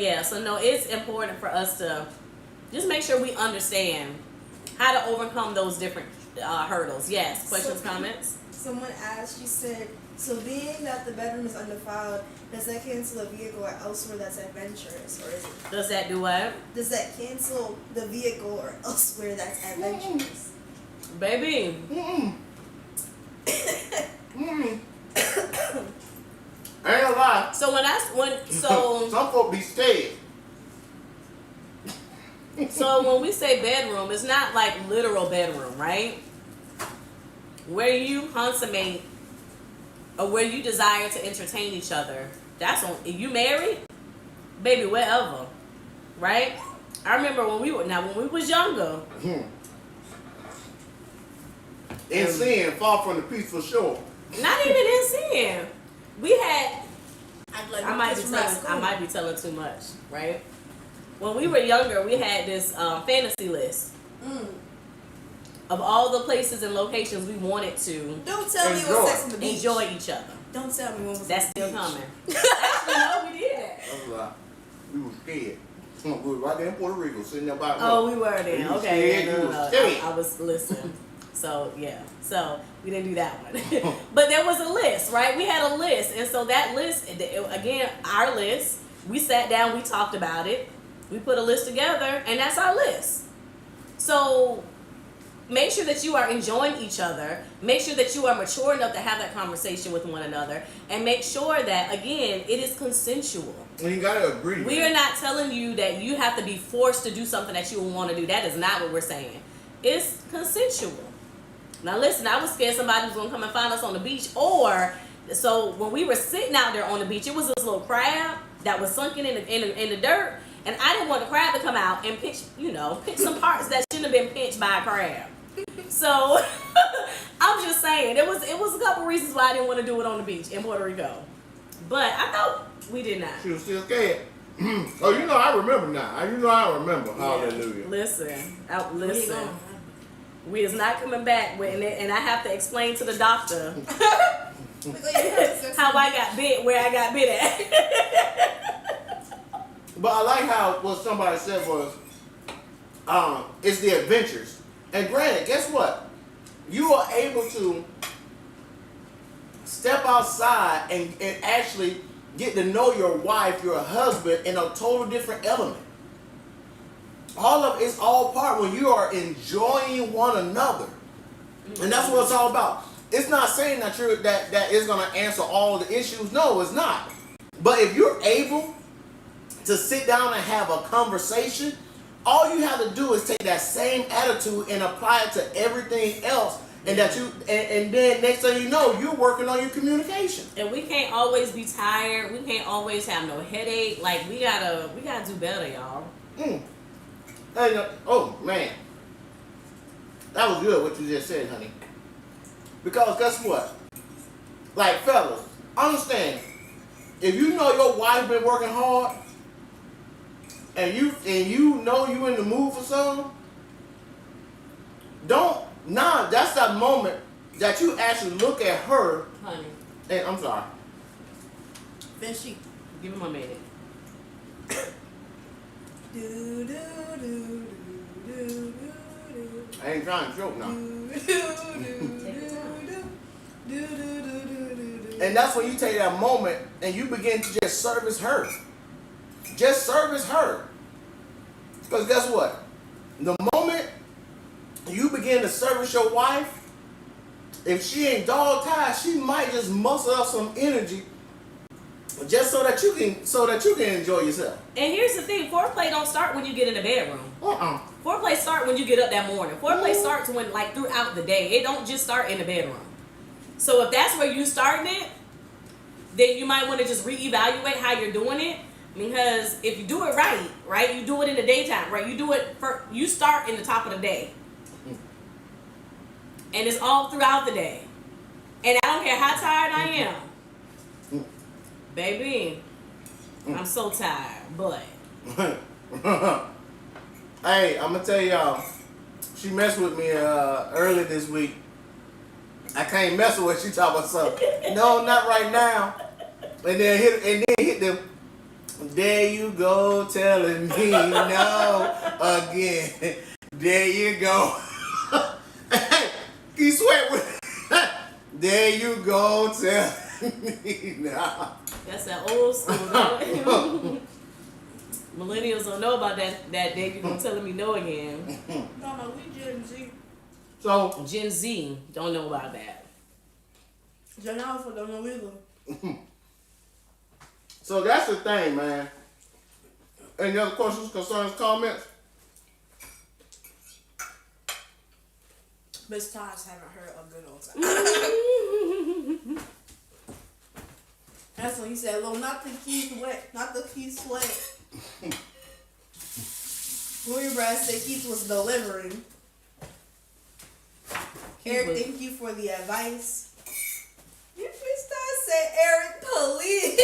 no, it's important for us to just make sure we understand how to overcome those different hurdles. Yes, questions, comments? Someone asked, she said, so being that the bedroom is undefiled, does that cancel a vehicle or elsewhere that's adventurous? Or is it? Does that do what? Does that cancel the vehicle or elsewhere that's adventurous? Baby. I ain't gonna lie. So some folk be scared. So when we say bedroom, it's not like literal bedroom, right? Where you consummate or where you desire to entertain each other. That's on. If you married, baby, wherever, right? I remember when we was younger. In sin, far from the peaceful shore. Not even in sin. We had. I might be telling too much, right? When we were younger, we had this fantasy list of all the places and locations we wanted to. Don't tell me what sex on the beach. Enjoy each other. Don't tell me what was. That's still coming. Actually, no, we did that. We were scared. We were right there in Puerto Rico, sitting there by. Oh, we were there. Okay, no. I was listening. So we didn't do that one. But there was a list, right? We had a list, and so that list, again, our list. We sat down, we talked about it, we put a list together, and that's our list. So make sure that you are enjoying each other. Make sure that you are mature enough to have that conversation with one another, and make sure that, again, it is consensual. And you gotta agree. We are not telling you that you have to be forced to do something that you want to do. That is not what we're saying. It's consensual. Now listen, I was scared somebody was gonna come and find us on the beach, so when we were sitting out there on the beach, it was this little crab that was sunken in the dirt, and I didn't want the crab to come out and pinch some parts that shouldn't have been pinched by a crab. So I'm just saying, it was a couple reasons why I didn't want to do it on the beach in Puerto Rico, but I thought we did not. She was still scared. Oh, I remember now. I remember. Yeah. Hallelujah. Listen. We is not coming back with it, and I have to explain to the doctor how I got bit, where I got bit at. But I like how what somebody said was, it's the adventures. And granted, guess what? You are able to step outside and actually get to know your wife, your husband, in a total different element. All of it's all part when you are enjoying one another. And that's what it's all about. It's not saying that that is gonna answer all the issues. No, it's not. But if you're able to sit down and have a conversation, all you have to do is take that same attitude and apply it to everything else. And and then next thing you know, you're working on your communication. And we can't always be tired. We can't always have no headache. Like we gotta do better, y'all. And, oh man, that was good what you just said, honey. Because guess what? Like fellas, understand, if you know your wife been working hard, and you know you in the mood for something, that's that moment that you actually look at her. Honey. And I'm sorry. Then she give him a minute. I ain't trying to joke now. And that's when you take that moment and you begin to just service her. Just service her. Because guess what? The moment you begin to service your wife, if she ain't dog tired, she might just muster up some energy just so that you can enjoy yourself. And here's the thing, foreplay don't start when you get in the bedroom. Foreplay start when you get up that morning. Foreplay starts when throughout the day. It don't just start in the bedroom. So if that's where you starting it, then you might want to just reevaluate how you're doing it. Because if you do it right, you do it in the daytime, right? You start in the top of the day. And it's all throughout the day. And I don't care how tired I am. Baby, I'm so tired, but. Hey, I'm going to tell y'all, she messed with me early this week. I can't mess with her. She talking about something. No, not right now. And then hit them. There you go, telling me no again. There you go. He sweat with. There you go, telling me no. That's that old school. Though. Millennials don't know about that day you gonna telling me no again. No, we Gen Z. So Gen Z don't know about that. Gen Alpha don't know either. So that's the thing, man. Any other questions, concerns, comments? Miss Todd's having her a good old time. That's when he said, "Lo, not the Keith wet, not the Keith sweat." William Brad said Keith was delivering. Eric, thank you for the advice. Miss Todd said, "Eric, please."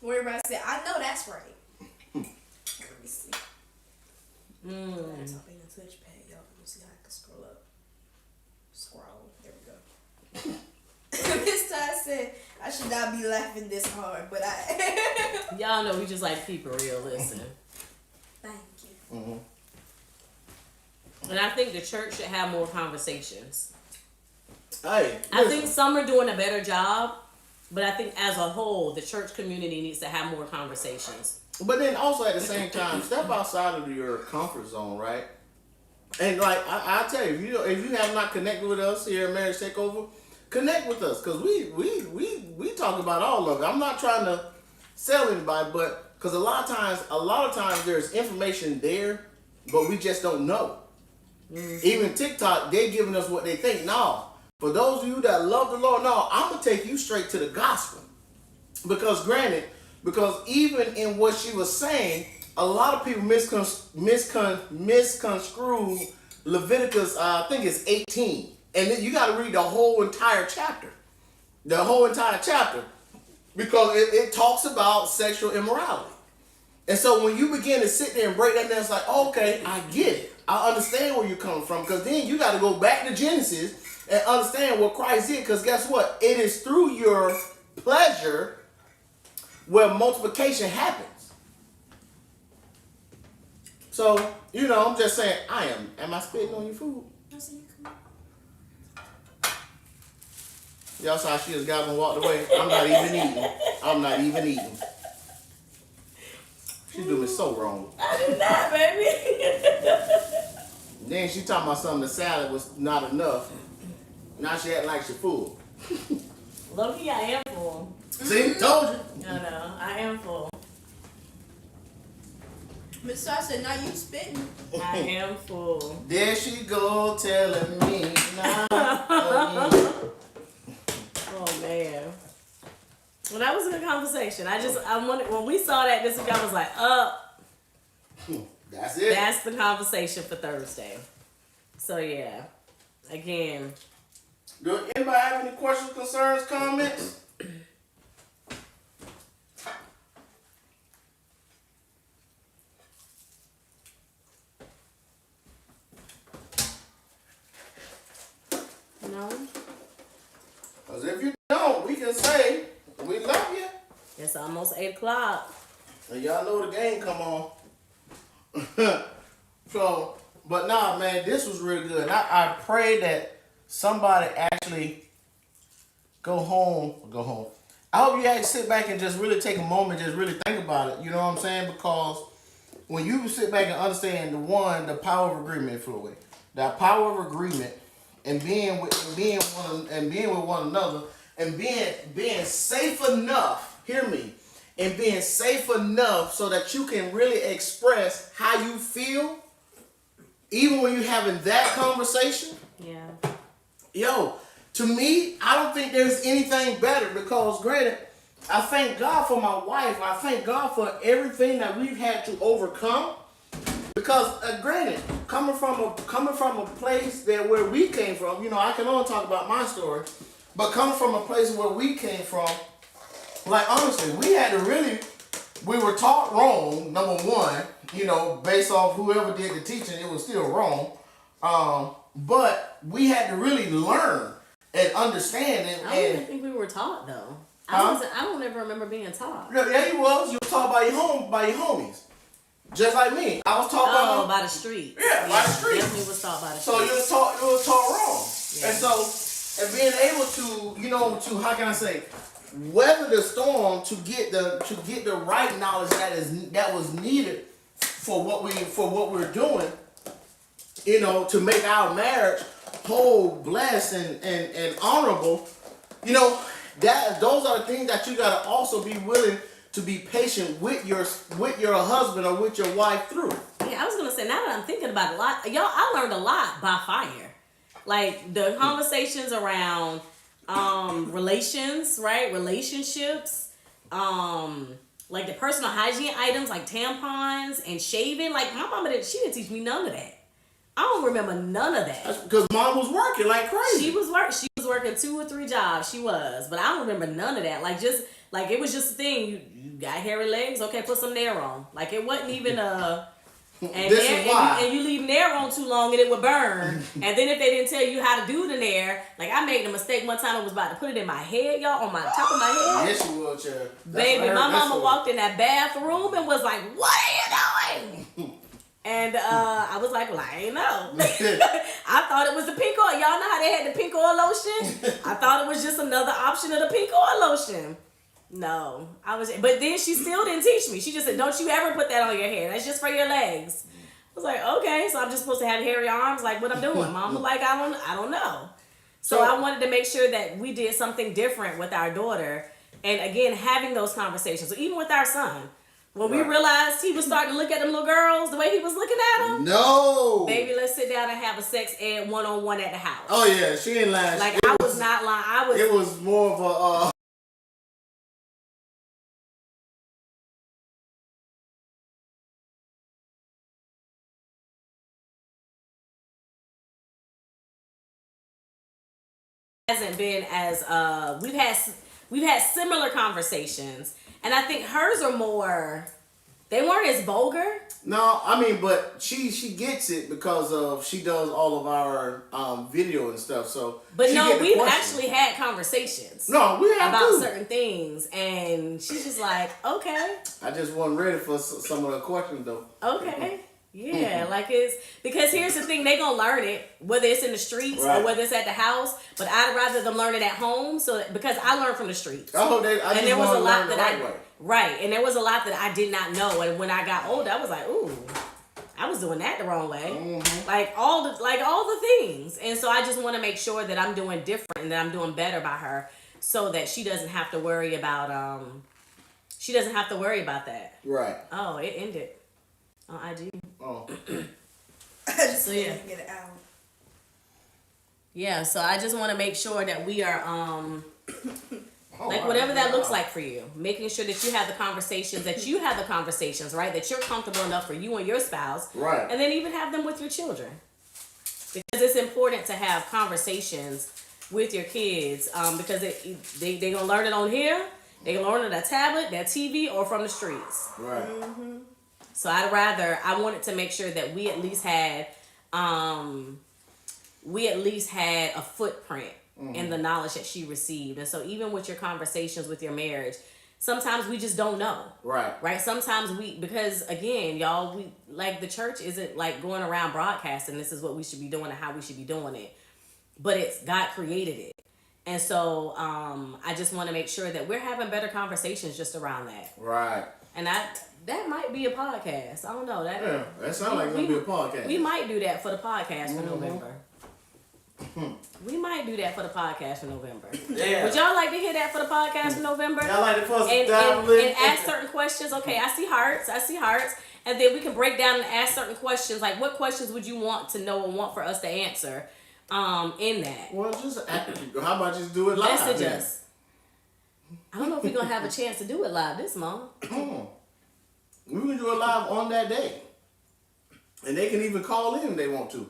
William Brad said, "I know that's right." Let me see. That's up in the touchpad, y'all. Let me see how I can scroll up. Scroll. There we go. Miss Todd said, "I should not be laughing this hard, but I." Y'all know we just like to keep it real. Listen. Thank you. And I think the church should have more conversations. Hey, I think some are doing a better job, but I think as a whole, the church community needs to have more conversations. but then also at the same time, step outside of your comfort zone, right? And like I tell you, if you have not connected with us here at Marriage Takeover, connect with us because we talk about all of it. I'm not trying to sell anybody, but because a lot of times there's information there, but we just don't know. Even TikTok, they're giving us what they think. No, for those of you that love the Lord, no, I'm gonna take you straight to the gospel. Because even in what she was saying, a lot of people misconstrue Leviticus, I think it's 18. And then you got to read the whole entire chapter. Because it talks about sexual immorality. And so when you begin to sit there and break that down, it's like, okay, I get it. I understand where you're coming from. Because then you got to go back to Genesis and understand what Christ did. Because guess what? It is through your pleasure where multiplication happens. So, I'm just saying, am I spitting on your food? Y'all saw she just got up and walked away. I'm not even eating. I'm not even eating. She doing me so wrong. I did not, baby. Then she talking about something, the salad was not enough. Now she acting like she full. Low-key, I am full. See, told you. No, I am full. Miss Star said, "Now you spitting." I am full. There she go telling me now. Oh man. Well, that was a good conversation. I wanted, when we saw that this week, I was like, That's it. that's the conversation for Thursday. So yeah, again. Do anybody have any questions, concerns, comments? No? Because if you don't, we can say, we love you. It's almost 8 o'clock. And y'all know the game come on. So, but nah, man, this was really good. I pray that somebody actually go home. I hope you actually sit back and just really take a moment, just really think about it. You know what I'm saying? Because when you sit back and understand the power of agreement, Floyd, the power of agreement, and being with one another, and being safe enough. Hear me. And being safe enough so that you can really express how you feel, even when you're having that conversation. Yeah. Yo, to me, I don't think there's anything better because, granted, I thank God for my wife. I thank God for everything that we've had to overcome. Because, granted, coming from a place that where we came from, you know, I can only talk about my story, but coming from a place where we came from, like honestly, we were taught wrong. Number one, you know, based off whoever did the teaching, it was still wrong. But we had to really learn and understand it. I don't even think we were taught though. I don't ever remember being taught. Yeah, you was. You were taught by your homies. Just like me. I was taught by the street. Yeah, by the street. Definitely was taught by the street. So you was taught wrong. Yeah. And so, and being able to, you know, to, how can I say, weather the storm to get the right knowledge that was needed for what we're doing, you know, to make our marriage whole, blessed, and honorable. You know, those are the things that you gotta also be willing to be patient with your husband or with your wife through. Yeah, I was gonna say, now that I'm thinking about it, I learned a lot by fire. Like the conversations around relations, right? Relationships, like the personal hygiene items like tampons and shaving. Like my mama didn't teach me none of that. I don't remember none of that. Because mom was working like crazy. She was working 2 or 3 jobs. She was, but I don't remember none of that. Like it was just a thing. You got hairy legs, okay, put some Nair on. Like it wasn't even a. And you leave Nair on too long and it would burn. And then if they didn't tell you how to do the Nair, like I made the mistake one time. I was about to put it in my head, y'all, on my top of my head. Yes, you will, child. Baby, my mama walked in that bathroom and was like, "What are you doing?" And I was like, "Well, I ain't know." I thought it was the pink oil. Y'all know how they had the pink oil lotion? I thought it was just another option of the pink oil lotion. No, but then she still didn't teach me. She just said, "Don't you ever put that on your hair. That's just for your legs." I was like, "Okay, so I'm just supposed to have hairy arms? Like what I'm doing?" Mom was like, I don't know. So I wanted to make sure that we did something different with our daughter, and again, having those conversations. So even with our son, when we realized he was starting to look at them little girls the way he was looking at them. No, baby, let's sit down and have a sex ed 1-on-1 at the house. Oh yeah, she ain't lying. Like I was not lying. It was more of a. Hasn't been as we've had similar conversations, and I think hers are more. They weren't as vulgar. No, I mean, but she gets it because of she does all of our video and stuff. So, but no, we've actually had conversations. No, we have about certain things, and she's just like, okay. I just wasn't ready for some of the questions though. Okay. Yeah, like it's because here's the thing, they gonna learn it whether it's in the streets Right. or whether it's at the house. But I'd rather them learn it at home, so because I learned from the streets. And there was a lot that right way. right, and there was a lot that I did not know. And when I got older, I was like, ooh, I was doing that the wrong way. Mm-hmm. Like all the things. And so I just want to make sure that I'm doing different and that I'm doing better by her, so that she doesn't have to worry about that. Right. Oh, it ended on IG. Oh. I just So, need yeah. to get it out. Yeah, so I just want to make sure that we are like whatever that looks like for you, making sure that you have the conversations, right? That you're comfortable enough for you and your spouse, Right. And then even have them with your children, because it's important to have conversations with your kids, because they gonna learn it on here, they gonna learn it on a tablet, their TV, or from the streets. Right. Mm-hmm. So I wanted to make sure that we at least had a footprint in the knowledge that she received. And so even with your conversations with your marriage, sometimes we just don't know. Right? Sometimes because again, y'all, we like the church isn't like going around broadcasting this is what we should be doing and how we should be doing it. But it's God created it. And so I just want to make sure that we're having better conversations just around that. Right. And that might be a podcast. I don't know. That sounds like it's going to be a podcast. We might do that for the podcast for November. We might do that for the podcast for November. Yeah. Would y'all like to hear that for the podcast for November? Y'all like to post and ask certain questions. Okay, I see hearts. And then we can break down and ask certain questions. Like, what questions would you want to know and want for us to answer in that? Well, how about just do it live? Message us. I don't know if we're going to have a chance to do it live this month. We can do it live on that day. And they can even call in if they want to.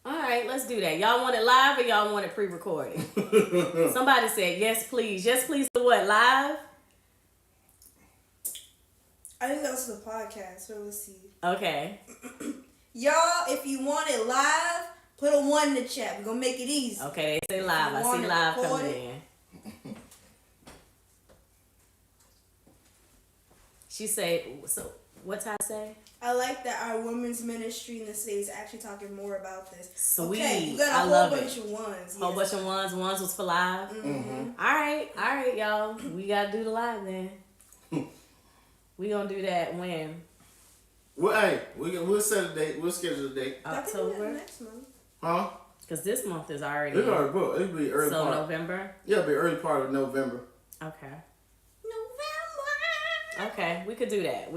All right, let's do that. Y'all want it live or y'all want it pre-recorded? Somebody said, yes, please. Yes, please do what? Live? I think that's the podcast, so let's see. Okay. Y'all, if you want it live, put a 1 in the chat. We're going to make it easy. Okay, they say live. I see live coming in. She said, so what's I say? I like that our women's ministry in the city is actually talking more about this. Sweet. Okay, you got a I whole love bunch it. of ones. Whole bunch of ones. Ones was for live. Mm-hmm. All right, y'all. We got to do the live then. We going to do that when? Well, hey, we'll set a date. We'll schedule a date. I think we October? next month. Huh? Because this month is already. It's already booked. It'll be early So part. November? Yeah, it'll be early part of November. Okay. November. Okay, we could do that.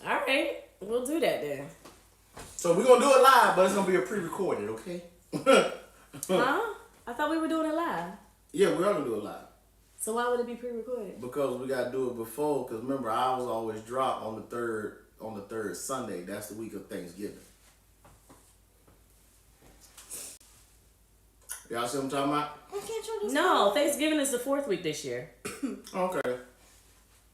All right, we'll do that then. So we're going to do it live, but it's going to be a pre-recorded, okay? Huh? I thought we were doing it live. Yeah, we are going to do it live. So why would it be pre-recorded? Because we got to do it before, because remember, ours always drop on the third Sunday. That's the week of Thanksgiving. Y'all see what I'm talking about? I can't show this. No, Thanksgiving is the 4th week this year. Okay.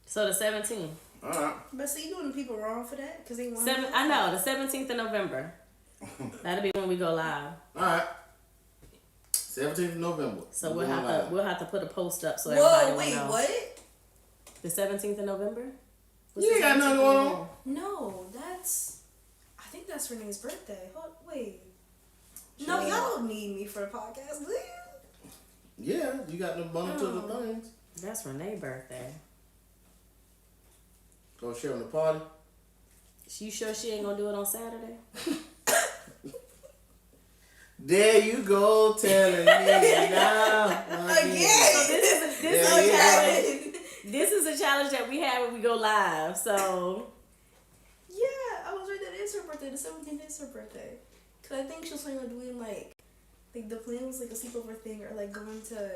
So the 17th. All right. But see, you doing people wrong for that? Because they want I know, the 17th of November. That'll be when we go live. All right. 17th of November. So We're we'll have to put a post up so Whoa, everybody wait, will know. what? The 17th of November? What's You the ain't got 17th nothing of going November? on. No, I think that's Renee's birthday. Wait. No, y'all don't need me for a podcast, do you? Yeah, you got the bundle to the things. That's Renee's birthday. Go share on the party. You sure she ain't gonna do it on Saturday? There you go, telling me now. Again. This is a challenge that we have when we go live. So Yeah, I was right. That is her birthday. The 17th is her birthday. Cause I think she was planning on doing like the plan was like a sleepover thing or like going to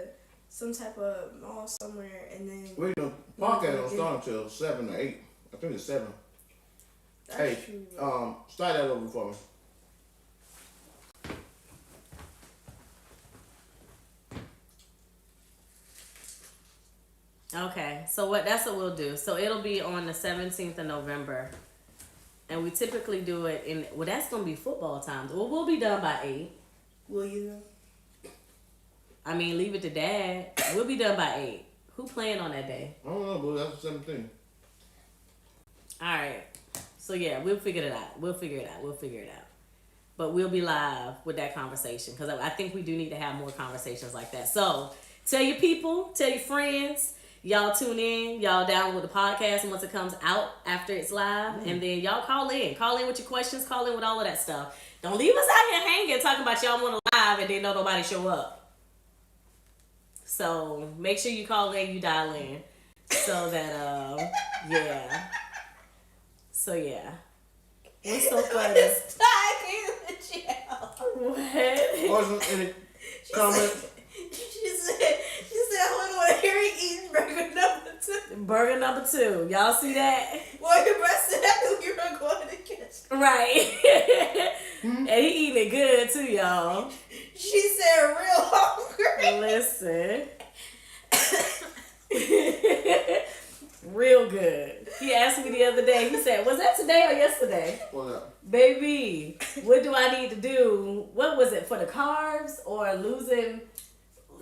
some type of mall somewhere and then. Well, you know, podcast don't start until 7 or 8. I think it's 7. That's Hey, true. start that over for me. okay, so that's what we'll do. So it'll be on the 17th of November. And we typically do it that's gonna be football times. Well, we'll be done by 8. Will you know? I mean, leave it to Dad. We'll be done by 8. Who playing on that day? I don't know, but that's the 17th. All right. So yeah, we'll figure it out. But we'll be live with that conversation because I think we do need to have more conversations like that. So tell your people, tell your friends. Y'all tune in. Y'all download the podcast once it comes out after it's live. And then y'all call in. Call in with your questions. Call in with all of that stuff. Don't leave us out here hanging talking about y'all want to live and then know nobody show up. So make sure you call in, you dial in. So that, yeah. So yeah. What's so funny? What? Wasn't any comment? She said, hold on, here he eating burger number 2. Burger number 2. Y'all see that? Well, your breast said I knew you were going to catch. Right. And he eating it good too, y'all. She said real hungry. Listen. Real good. He asked me the other day, he said, was that today or yesterday? What up? Baby, what do I need to do? What was it, for the carbs or losing?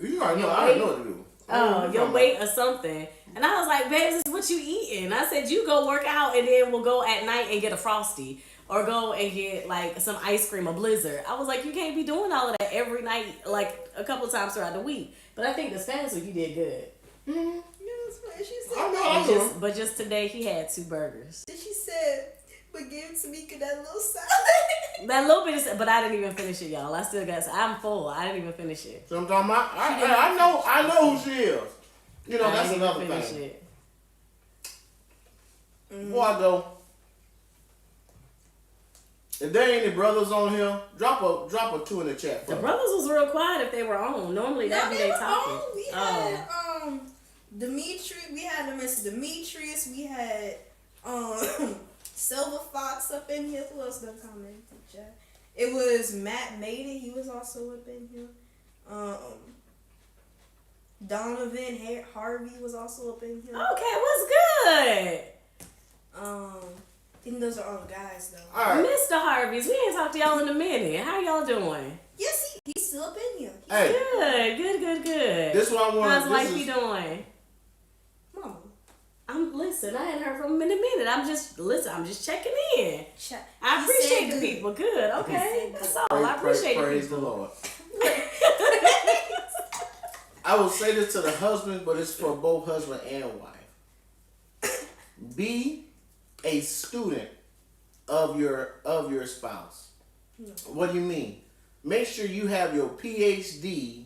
You already know. I know what to do. Oh, your weight or something. And I was like, babe, this is what you eating. I said, you go work out and then we'll go at night and get a Frosty. Or go and get like some ice cream, a Blizzard. I was like, you can't be doing all of that every night, like a couple times throughout the week. But I think this past week you did good. Mm-hmm. Yeah, she said. I know. But just today he had 2 burgers. Then she said, but give Tamika that little salad. That little bit, but I didn't even finish it, y'all. I still got. I'm full. I didn't even finish it. So I'm talking about. I know who she is. You know, that's another thing. Before I go, if there ain't any brothers on here, drop a 2 in the chat. The brothers was real quiet if they were on. Normally that'd be they talking. We had Dimitri. We had Mr. Demetrius. We had Silver Fox up in here. Who else done commented? It was Matt Maiden. He was also up in here. Donovan Harvey was also up in here. Okay, what's good? I think those are all guys though. All right. Mr. Harvey's, we ain't talked to y'all in a minute. How y'all doing? Yes, he's still up in here. Hey. Good. This is what I want. How's wifey doing? Mama. Listen, I hadn't heard from him in a minute. I'm just checking in. I He appreciate said the good. people. Good, okay. That's all. I appreciate the Praise people. the Lord. I will say this to the husband, but it's for both husband and wife. Be a student of your spouse. No. What do you mean? Make sure you have your PhD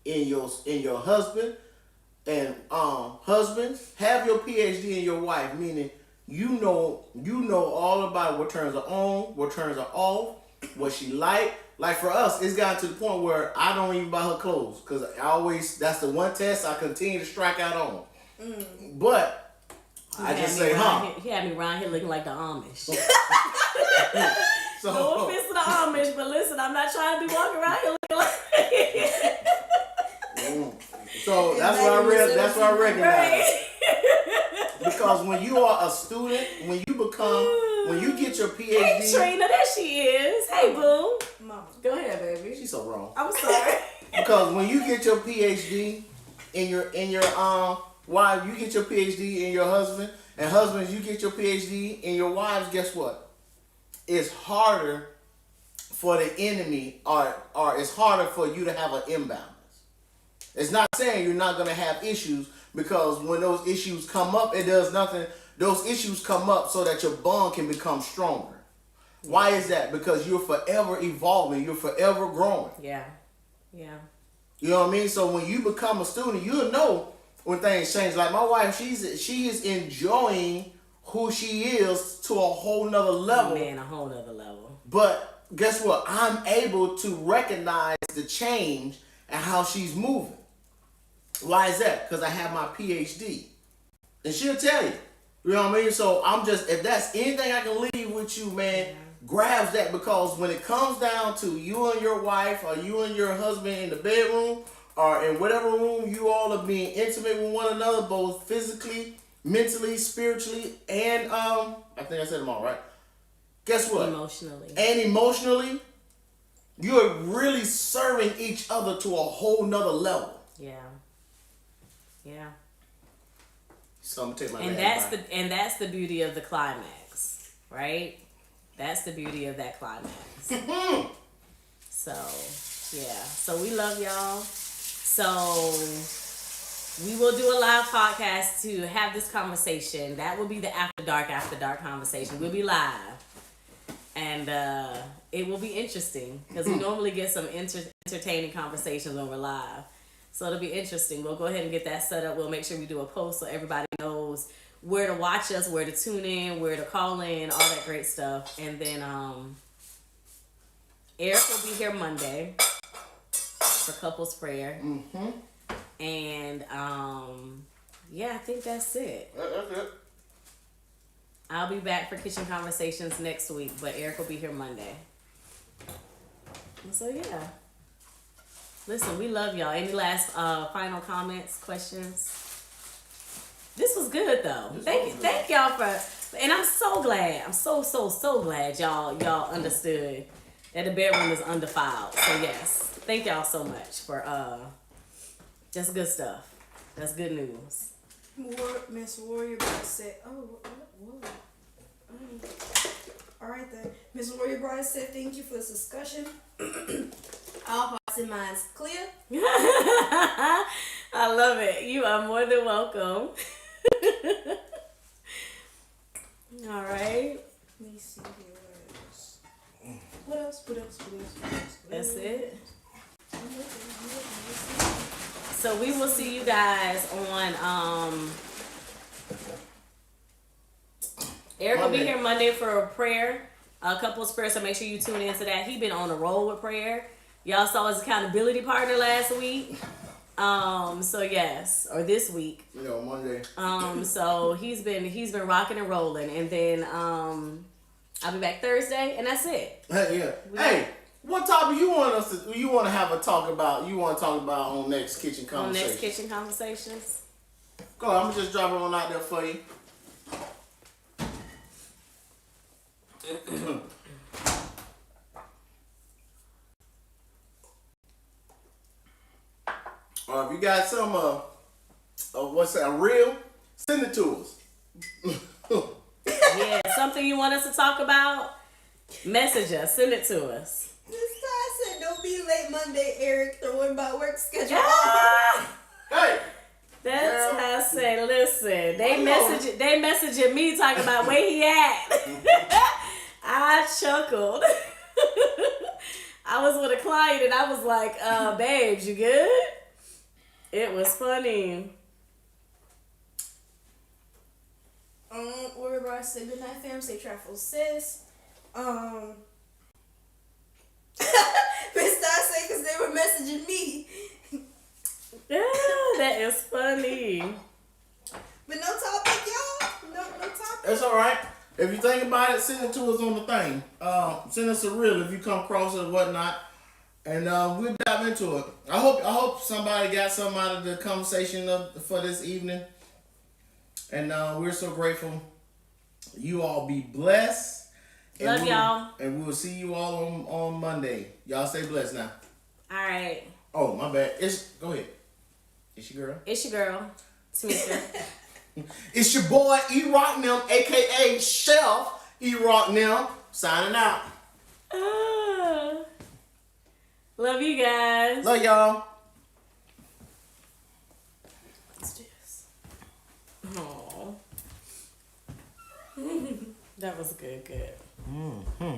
in your husband, and husbands, have your PhD in your wife, meaning you know all about what turns her on, what turns her off, what she like. Like for us, it's gotten to the point where I don't even buy her clothes because that's the one test I continue to strike out on. But I just say, He had me around here looking like the Amish. So, No offense to the Amish, but listen, I'm not trying to be walking around here looking like. So that's what I recognize. Right. Because when you are a student, when you get your PhD. Hey Trina, there she is. Hey boo. Mama. Go ahead, baby. She's so wrong. I'm sorry. Because when you get your PhD in your wife, you get your PhD in your husband, and husbands, you get your PhD in your wives. Guess what? It's harder for the enemy, or it's harder for you to have an imbalance. It's not saying you're not going to have issues, because when those issues come up, it does nothing. Those issues come up so that your bond can become stronger. Why is that? Because you're forever evolving. You're forever growing. Yeah. You know what I mean? So when you become a student, you'll know when things change. Like my wife, she is enjoying who she is to a whole nother level. Man, a whole nother level. But guess what? I'm able to recognize the change and how she's moving. Why is that? Because I have my PhD. And she'll tell you. You know what I mean? So I'm just, if that's anything I can leave with you, man, grabs that. Because when it comes down to you and your wife, or you and your husband in the bedroom, or in whatever room you all are being intimate with one another, both physically, mentally, spiritually, and I think I said them all right. Guess what? Emotionally, you're really serving each other to a whole nother level. Yeah. So I'm gonna take my And last bite. that's the beauty of the climax, right? That's the beauty of that climax. So, yeah. So we love y'all. So we will do a live podcast to have this conversation. That will be the after dark conversation. We'll be live. And it will be interesting because we normally get some entertaining conversations when we're live. So it'll be interesting. We'll go ahead and get that set up. We'll make sure we do a post so everybody knows where to watch us, where to tune in, where to call in, all that great stuff. And then Eric will be here Monday for couples prayer. Mm-hmm. And yeah, I think that's it. That's it. I'll be back for kitchen conversations next week, but Eric will be here Monday. And so yeah. Listen, we love y'all. Any last final comments, questions? This was good though. Thank y'all for, and I'm so glad. I'm so glad y'all understood that the bedroom is undefiled. So yes, thank y'all so much for that's good stuff. That's good news. Miss Warrior Bride said, all right then. Miss Warrior Bride said, thank you for this discussion. All hearts and minds clear. I love it. You are more than welcome. All right. Let me see here. What else? That's it. So we will see you guys on Eric will be here Monday for a prayer, a couple's prayer, so make sure you tune into that. He been on a roll with prayer. Y'all saw his accountability partner last week. So yes, or this week. You know, Monday. So he's been rocking and rolling, and then I'll be back Thursday, and that's it. Yeah. Hey, what topic you want to have a talk about? You want to talk about on next kitchen conversation? On next kitchen conversations. Go on, I'm gonna just drop it on out there for you. If you got some what's that, a reel, send it to us. Yeah, something you want us to talk about, message us, send it to us. This guy said, don't be late Monday, Eric, throwing my work schedule. Hey! That's how I say, listen, they messaging me talking about where he at. I chuckled. I was with a client and I was like, babes, you good? It was funny. Warrior Bride said, good night, fam. Safe travels, sis. Miss Star said, because they were messaging me. Yeah, that is funny. But no topic, y'all. No topic. That's all right. If you think about it, send it to us on the thing. Send us a reel if you come across it or whatnot. And we'll dive into it. I hope somebody got something out of the conversation for this evening. And we're so grateful. You all be blessed. Love y'all. And we will see you all on Monday. Y'all stay blessed now. All right. Oh, my bad. Go ahead. It's your girl. It's your girl, Tamika. It's your boy, E-Rock Nim, a.k.a. Chef E-Rock Nim, signing out. Love you guys. Love y'all. Let's do this. Aww. That was good. Mm-hmm.